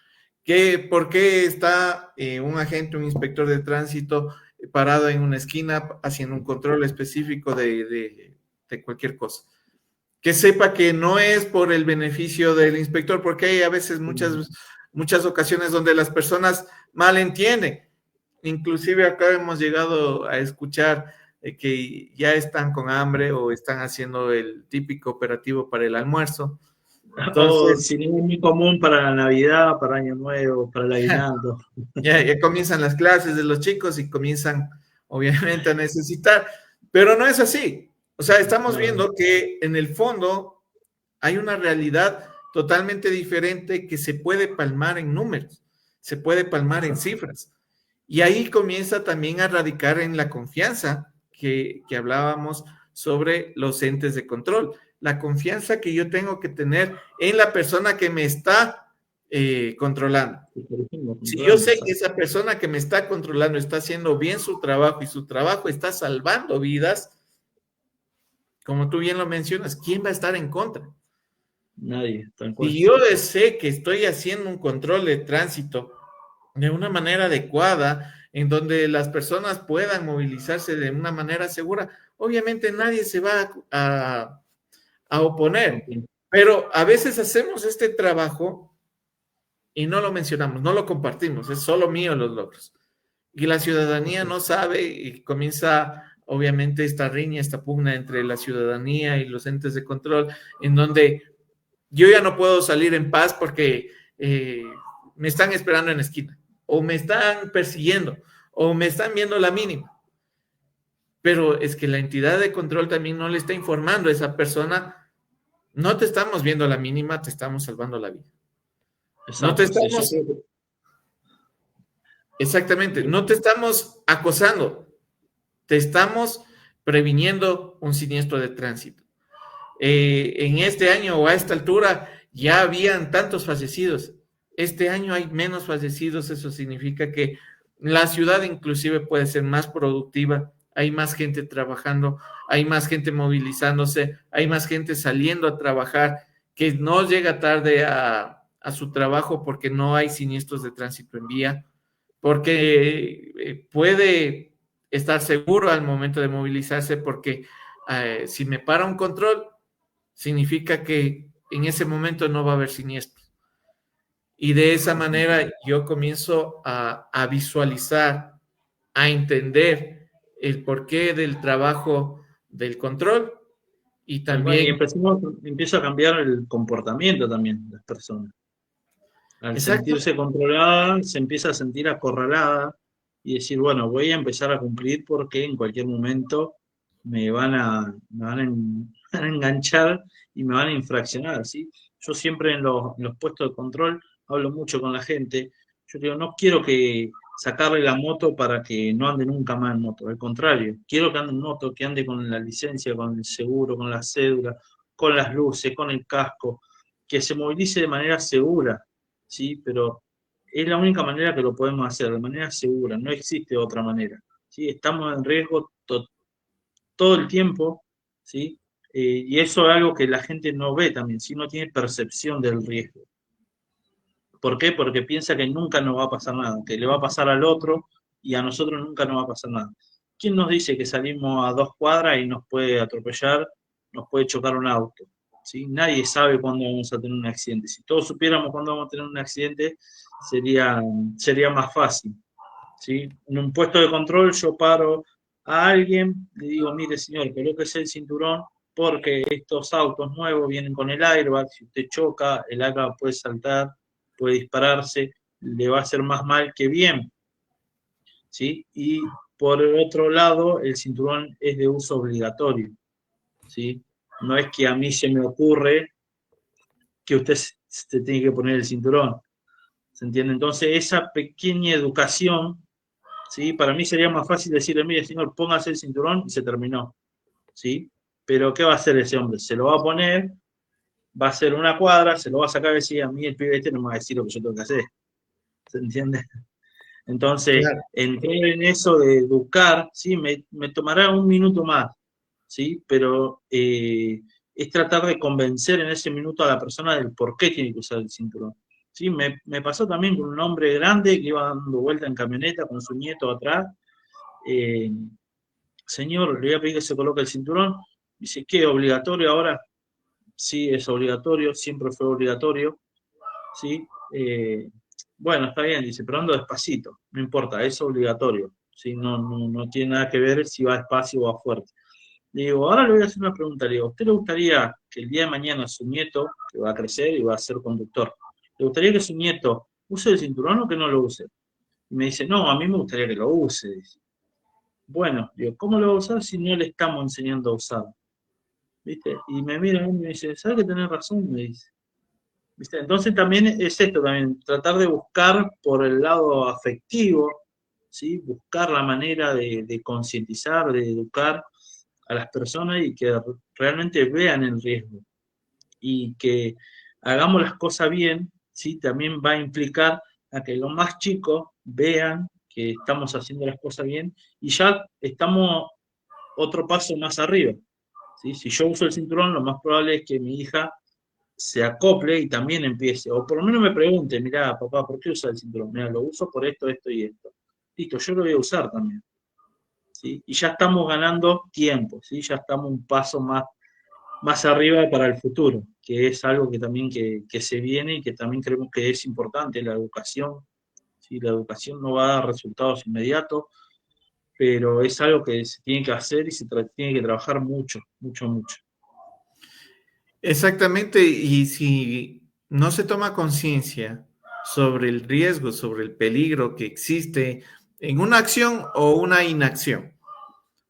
S1: ¿Por qué está un agente, un inspector de tránsito parado en una esquina haciendo un control específico de cualquier cosa? Que sepa que no es por el beneficio del inspector, porque hay a veces muchas ocasiones donde las personas mal entienden. Inclusive acá hemos llegado a escuchar que ya están con hambre o están haciendo el típico operativo para el almuerzo.
S2: O
S1: Entonces,
S2: si no es muy común para la Navidad, para Año Nuevo, para el aguinaldo.
S1: ya comienzan las clases de los chicos y comienzan obviamente a necesitar, pero no es así. O sea, estamos
S2: No,
S1: viendo que en el fondo hay una realidad totalmente diferente que se puede palmar en números, se puede palmar en
S2: exacto.
S1: cifras. Y ahí comienza también a radicar en la confianza que hablábamos sobre los entes de control. La confianza que yo tengo que tener en la persona que me está controlando. Si yo sé que esa persona que me está controlando está haciendo bien su trabajo y su trabajo está salvando vidas, como tú bien lo mencionas, ¿quién va a estar en contra?
S2: Nadie, tal cual.
S1: Si yo sé que estoy haciendo un control de tránsito de una manera adecuada, en donde las personas puedan movilizarse de una manera segura, obviamente nadie se va a oponer, pero a veces hacemos este trabajo y no lo mencionamos, no lo compartimos, es solo mío los logros. Y la ciudadanía no sabe y comienza, obviamente, esta riña, esta pugna entre la ciudadanía y los entes de control, en donde yo ya no puedo salir en paz porque me están esperando en la esquina, o me están persiguiendo, o me están viendo la mínima. Pero es que la entidad de control también no le está informando a esa persona, no te estamos viendo la mínima, te estamos salvando la vida.
S2: Exacto,
S1: No te estamos...
S2: Sí.
S1: Exactamente, no te estamos acosando, te estamos previniendo un siniestro de tránsito. En este año o a esta altura ya habían tantos fallecidos. Este año hay menos fallecidos, eso significa que la ciudad inclusive puede ser más productiva, hay más gente trabajando, hay más gente movilizándose, hay más gente saliendo a trabajar, que no llega tarde a su trabajo porque no hay siniestros de tránsito en vía, porque puede estar seguro al momento de movilizarse, porque si me para un control, significa que en ese momento no va a haber siniestros. Y de esa manera yo comienzo a visualizar, a entender el porqué del trabajo del control y también...
S2: Y empieza a cambiar el comportamiento también de las personas. Al
S1: Exacto.
S2: sentirse controlada, se empieza a sentir acorralada y decir, bueno, voy a empezar a cumplir porque en cualquier momento me van a enganchar y me van a infraccionar, ¿sí? Yo siempre en los puestos de control hablo mucho con la gente. Yo digo, no quiero que sacarle la moto para que no ande nunca más en moto. Al contrario, quiero que ande en moto, que ande con la licencia, con el seguro, con la cédula, con las luces, con el casco, que se movilice de manera segura, ¿sí? Pero es la única manera que lo podemos hacer, de manera segura, no existe otra manera, ¿sí? Estamos en riesgo todo el tiempo, ¿sí? Y eso es algo que la gente no ve también, ¿sí? No tiene percepción del riesgo. ¿Por qué? Porque piensa que nunca nos va a pasar nada, que le va a pasar al otro y a nosotros nunca nos va a pasar nada. ¿Quién nos dice que salimos a 2 cuadras y nos puede atropellar, nos puede chocar un auto? ¿Sí? Nadie sabe cuándo vamos a tener un accidente. Si todos supiéramos cuándo vamos a tener un accidente, sería más fácil. ¿Sí? En un puesto de control yo paro a alguien, le digo, mire señor, colóquese el cinturón porque estos autos nuevos vienen con el airbag, si usted choca, el airbag puede saltar, puede dispararse, le va a hacer más mal que bien. ¿Sí? Y por el otro lado, el cinturón es de uso obligatorio. ¿Sí? No es que a mí se me ocurre que usted se tiene que poner el cinturón. ¿Se entiende? Entonces, esa pequeña educación, ¿sí? Para mí sería más fácil decirle, mire, señor, póngase el cinturón y se terminó. ¿Sí? Pero, ¿qué va a hacer ese hombre? Se lo va a poner, va a hacer una cuadra, se lo va a sacar y decir, a mí el pibe este no me va a decir lo que yo tengo que hacer. ¿Se entiende? Entonces,
S1: Claro.
S2: entrar en eso de educar, ¿sí? Me tomará un minuto más, ¿sí? Pero es tratar de convencer en ese minuto a la persona del por qué tiene que usar el cinturón. ¿Sí? Me pasó también con un hombre grande que iba dando vuelta en camioneta con su nieto atrás. Señor, le voy a pedir que se coloque el cinturón. Dice, ¿qué? ¿Obligatorio ahora? Sí, es obligatorio, siempre fue obligatorio. ¿Sí? Bueno, está bien, dice, pero ando despacito, no importa, es obligatorio, ¿sí? No tiene nada que ver si va despacio o va fuerte. Le digo, ahora le voy a hacer una pregunta, le digo, ¿a usted le gustaría que el día de mañana su nieto, que va a crecer y va a ser conductor, le gustaría que su nieto use el cinturón o que no lo use? Y me dice, no, a mí me gustaría que lo use, dice. Bueno, digo, ¿cómo lo va a usar si no le estamos enseñando a usar? ¿Viste? Y me mira y me dice, ¿sabes que tenés razón? Me dice. ¿Viste? Entonces también es esto, también tratar de buscar por el lado afectivo, ¿sí? Buscar la manera de concientizar, de educar a las personas y que realmente vean el riesgo y que hagamos las cosas bien, ¿sí? También va a implicar a que los más chicos vean que estamos haciendo las cosas bien y ya estamos otro paso más arriba, ¿sí? Si yo uso el cinturón, lo más probable es que mi hija se acople y también empiece, o por lo menos me pregunte, mirá, papá, ¿por qué usa el cinturón? Mirá, lo uso por esto, esto y esto. Listo, yo lo voy a usar también, ¿sí? Y ya estamos ganando tiempo, ¿sí? Ya estamos un paso más arriba para el futuro, que es algo que también que se viene y que también creemos que es importante, la educación, ¿sí? La educación no va a dar resultados inmediatos, pero es algo que se tiene que hacer y tiene que trabajar mucho, mucho, mucho.
S1: Exactamente, y si no se toma conciencia sobre el riesgo, sobre el peligro que existe en una acción o una inacción.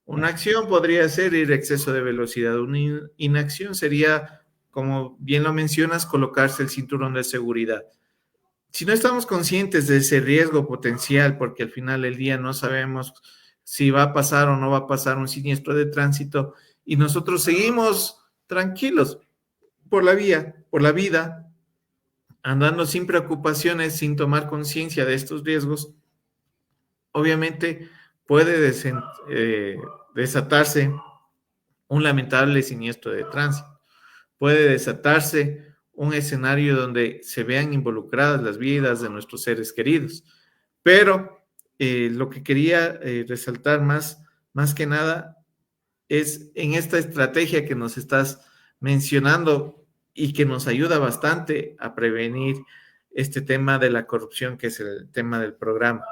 S1: Una acción podría ser ir a exceso de velocidad, una inacción sería, como bien lo mencionas, colocarse el cinturón de seguridad. Si no estamos conscientes de ese riesgo potencial, porque al final del día no sabemos si va a pasar o no va a pasar un siniestro de tránsito y nosotros seguimos tranquilos por la vía, por la vida, andando sin preocupaciones, sin tomar conciencia de estos riesgos, obviamente puede desatarse un lamentable siniestro de tránsito. Puede desatarse un escenario donde se vean involucradas las vidas de nuestros seres queridos. Pero lo que quería resaltar más que nada es en esta estrategia que nos estás mencionando y que nos ayuda bastante a prevenir este tema de la corrupción, que es el tema del programa.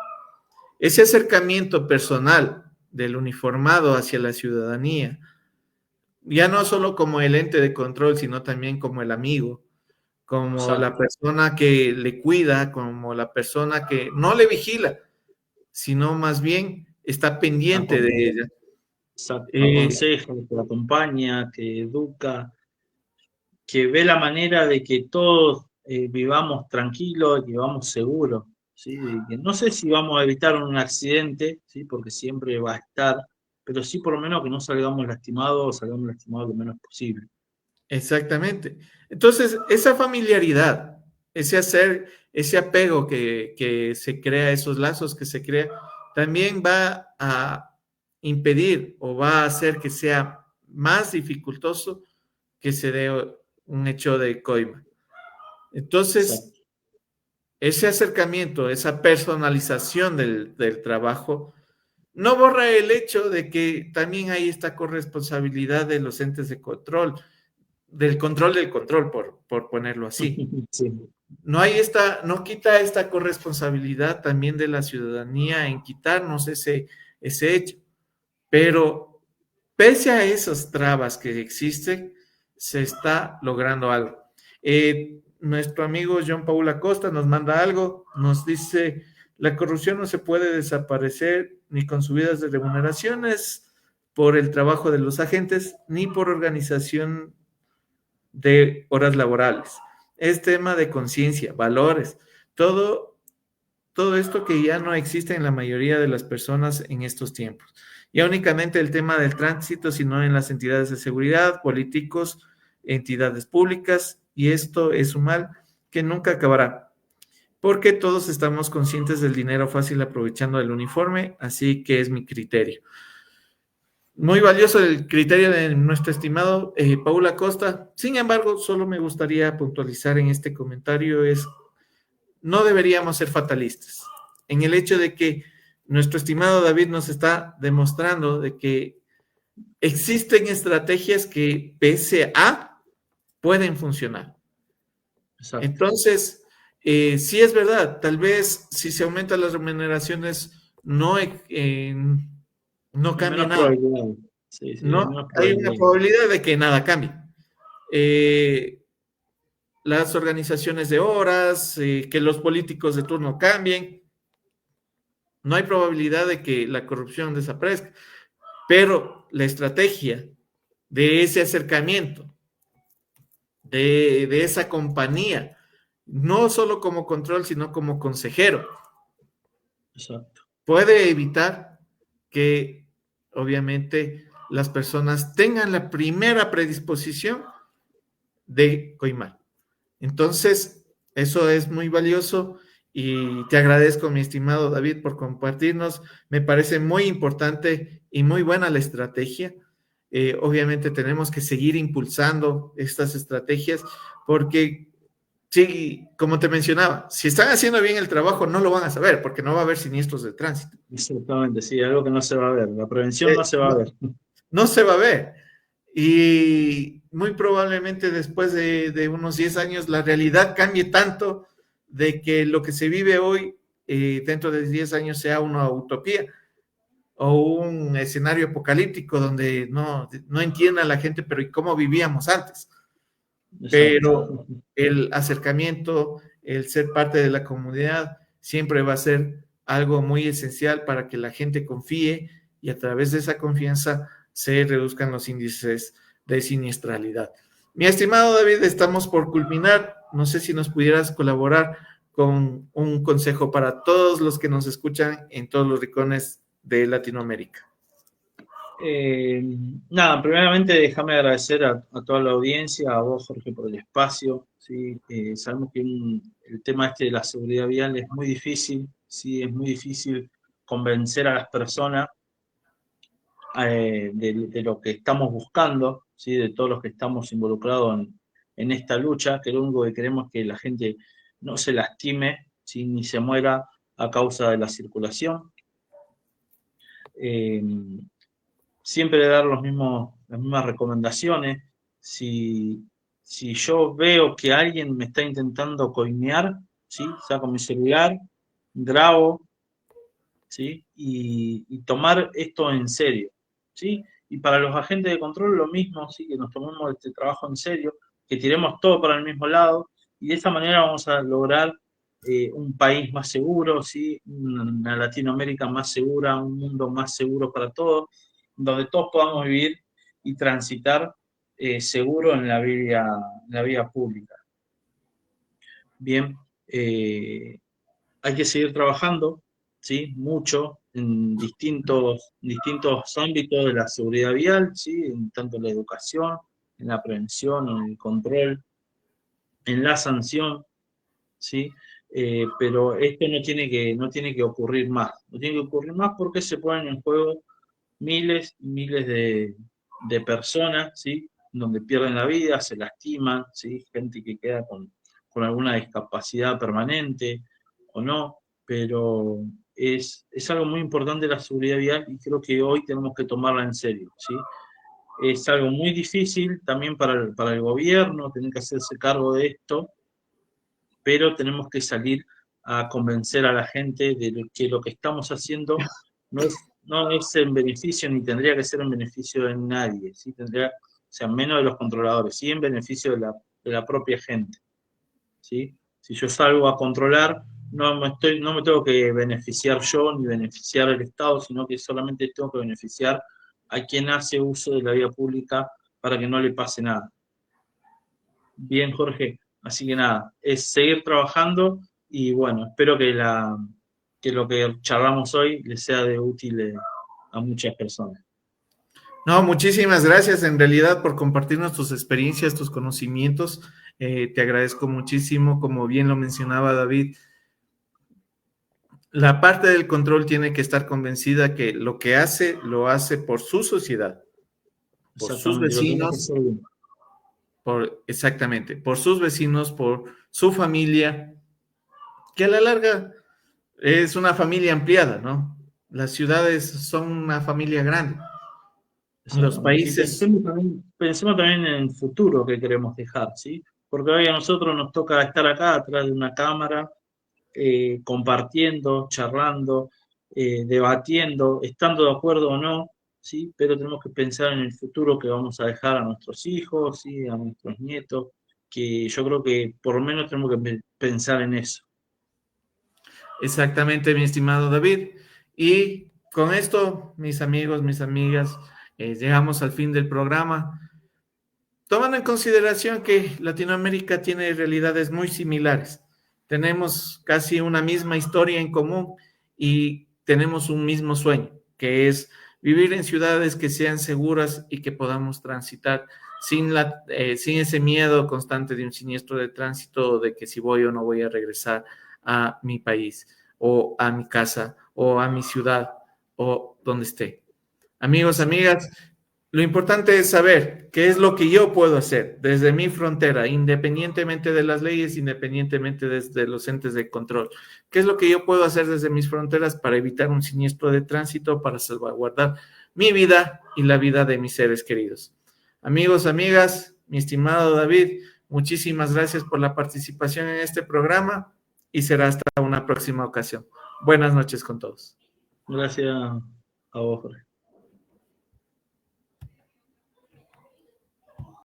S1: Ese acercamiento personal del uniformado hacia la ciudadanía, ya no solo como el ente de control, sino también como el amigo, como la
S2: Exacto,
S1: persona que le cuida, como la persona que no le vigila, sino más bien está pendiente de ella.
S2: exacto.
S1: Eh,
S2: Aconseja, que acompaña, que educa, que ve la manera de que todos vivamos tranquilos y vivamos seguros, ¿sí? Que no sé si vamos a evitar un accidente, ¿sí? Porque siempre va a estar, pero sí por lo menos que no salgamos lastimados o salgamos lastimados lo menos posible.
S1: Exactamente. Entonces, esa familiaridad, ese apego que se crea, esos lazos que se crea, también va a impedir o va a hacer que sea más dificultoso que se dé un hecho de coima. Entonces,
S2: Exacto.
S1: ese acercamiento, esa personalización del trabajo, no borra el hecho de que también hay esta corresponsabilidad de los entes de control, del control, por ponerlo así.
S2: Sí,
S1: No quita esta corresponsabilidad también de la ciudadanía en quitarnos ese hecho, pero pese a esas trabas que existen, se está logrando algo. Nuestro amigo John Paul Acosta nos manda algo, nos dice, la corrupción no se puede desaparecer ni con subidas de remuneraciones por el trabajo de los agentes, ni por organización de horas laborales. Es tema de conciencia, valores, todo esto que ya no existe en la mayoría de las personas en estos tiempos. Ya únicamente el tema del tránsito, sino en las entidades de seguridad, políticos, entidades públicas, y esto es un mal que nunca acabará, porque todos estamos conscientes del dinero fácil aprovechando el uniforme, así que es mi criterio. Muy valioso el criterio de nuestro estimado Paula Costa. Sin embargo, solo me gustaría puntualizar en este comentario es, no deberíamos ser fatalistas en el hecho de que nuestro estimado David nos está demostrando de que existen estrategias que pese a pueden funcionar.
S2: exacto.
S1: Entonces, sí es verdad, tal vez si se aumentan las remuneraciones no
S2: Hay
S1: cambia
S2: menos
S1: nada.
S2: probabilidad. Sí, sí, hay
S1: No
S2: menos
S1: hay una
S2: probabilidad.
S1: probabilidad de que nada cambie. Eh, las organizaciones de horas, que los políticos de turno cambien, no hay probabilidad de que la corrupción desaparezca, pero la estrategia de ese acercamiento, de esa compañía, no solo como control, sino como consejero,
S2: Exacto.
S1: puede evitar que obviamente las personas tengan la primera predisposición de coimar. Entonces, eso es muy valioso y te agradezco, mi estimado David, por compartirnos. Me parece muy importante y muy buena la estrategia. Obviamente tenemos que seguir impulsando estas estrategias porque, sí, como te mencionaba, si están haciendo bien el trabajo, no lo van a saber porque no va a haber siniestros de tránsito.
S2: Exactamente, sí, algo que no se va a ver. La prevención no se va a
S1: No,
S2: ver.
S1: no se va a ver. Y muy probablemente después de unos 10 años la realidad cambie tanto de que lo que se vive hoy dentro de 10 años sea una utopía o un escenario apocalíptico donde no entienda la gente, pero ¿y cómo vivíamos antes?
S2: Exacto.
S1: Pero el acercamiento, el ser parte de la comunidad, siempre va a ser algo muy esencial para que la gente confíe y a través de esa confianza se reduzcan los índices de siniestralidad. Mi estimado David, estamos por culminar. No sé si nos pudieras colaborar con un consejo para todos los que nos escuchan en todos los rincones de Latinoamérica.
S2: Eh, Nada, primeramente déjame agradecer a toda la audiencia, a vos, Jorge, por el espacio. ¿Sí? Sabemos que el tema este de la seguridad vial es muy difícil, ¿sí? Es muy difícil convencer a las personas de lo que estamos buscando, ¿sí? De todos los que estamos involucrados en esta lucha, que lo único que queremos es que la gente no se lastime, ¿sí? Ni se muera a causa de la circulación. Eh, Siempre dar las mismas recomendaciones. Si, si yo veo que alguien me está intentando coimear, ¿sí? Saco mi celular, grabo, ¿sí? Y tomar esto en serio, ¿sí? Y para los agentes de control lo mismo, ¿sí? Que nos tomemos este trabajo en serio, que tiremos todo para el mismo lado y de esa manera vamos a lograr un país más seguro, ¿sí? Una Latinoamérica más segura, un mundo más seguro para todos, donde todos podamos vivir y transitar seguro en la vía pública. Bien, hay que seguir trabajando, ¿sí? Mucho en distintos ámbitos de la seguridad vial, ¿sí? En tanto en la educación, en la prevención, en el control, en la sanción, ¿sí? Pero esto no tiene que ocurrir más. No tiene que ocurrir más porque se ponen en juego miles y miles de personas, ¿sí? Donde pierden la vida, se lastiman, ¿sí? Gente que queda con alguna discapacidad permanente o no, pero es algo muy importante la seguridad vial y creo que hoy tenemos que tomarla en serio, ¿sí? Es algo muy difícil también para el gobierno tener que hacerse cargo de esto, pero tenemos que salir a convencer a la gente de que lo que estamos haciendo no es en beneficio ni tendría que ser en beneficio de nadie, ¿sí? Tendría, o sea, menos de los controladores, sí en beneficio de la propia gente, ¿sí? Si yo salgo a controlar, no me tengo que beneficiar yo ni beneficiar el Estado, sino que solamente tengo que beneficiar a quien hace uso de la vía pública para que no le pase nada. Bien, Jorge. Así que nada, es seguir trabajando y bueno, espero que lo que charlamos hoy les sea de útil a muchas personas.
S1: No, muchísimas gracias en realidad por compartirnos tus experiencias, tus conocimientos. Te agradezco muchísimo, como bien lo mencionaba David. La parte del control tiene que estar convencida que lo que hace, lo hace por su sociedad, por sus
S2: Exactamente, lo tenemos que
S1: vecinos,
S2: hacer bien.
S1: exactamente, por sus vecinos, por su familia, que a la larga es una familia ampliada, ¿no? Las ciudades son una familia grande. Los
S2: Exactamente. Y
S1: países,
S2: pensemos también en el futuro que queremos dejar, ¿sí? Porque hoy a nosotros nos toca estar acá atrás de una cámara, compartiendo, charlando, debatiendo, estando de acuerdo o no, ¿sí? Pero tenemos que pensar en el futuro que vamos a dejar a nuestros hijos, ¿sí? A nuestros nietos, que yo creo que por lo menos tenemos que pensar en eso.
S1: exactamente, mi estimado David. Y con esto, mis amigos, mis amigas, llegamos al fin del programa. Tomando en consideración que Latinoamérica tiene realidades muy similares, tenemos casi una misma historia en común y tenemos un mismo sueño, que es vivir en ciudades que sean seguras y que podamos transitar sin ese miedo constante de un siniestro de tránsito, de que si voy o no voy a regresar a mi país, o a mi casa, o a mi ciudad, o donde esté. Amigos, amigas, lo importante es saber qué es lo que yo puedo hacer desde mi frontera, independientemente de las leyes, independientemente de los entes de control. ¿Qué es lo que yo puedo hacer desde mis fronteras para evitar un siniestro de tránsito, para salvaguardar mi vida y la vida de mis seres queridos? Amigos, amigas, mi estimado David, muchísimas gracias por la participación en este programa y será hasta una próxima ocasión. Buenas noches con todos.
S2: Gracias a vos, Jorge.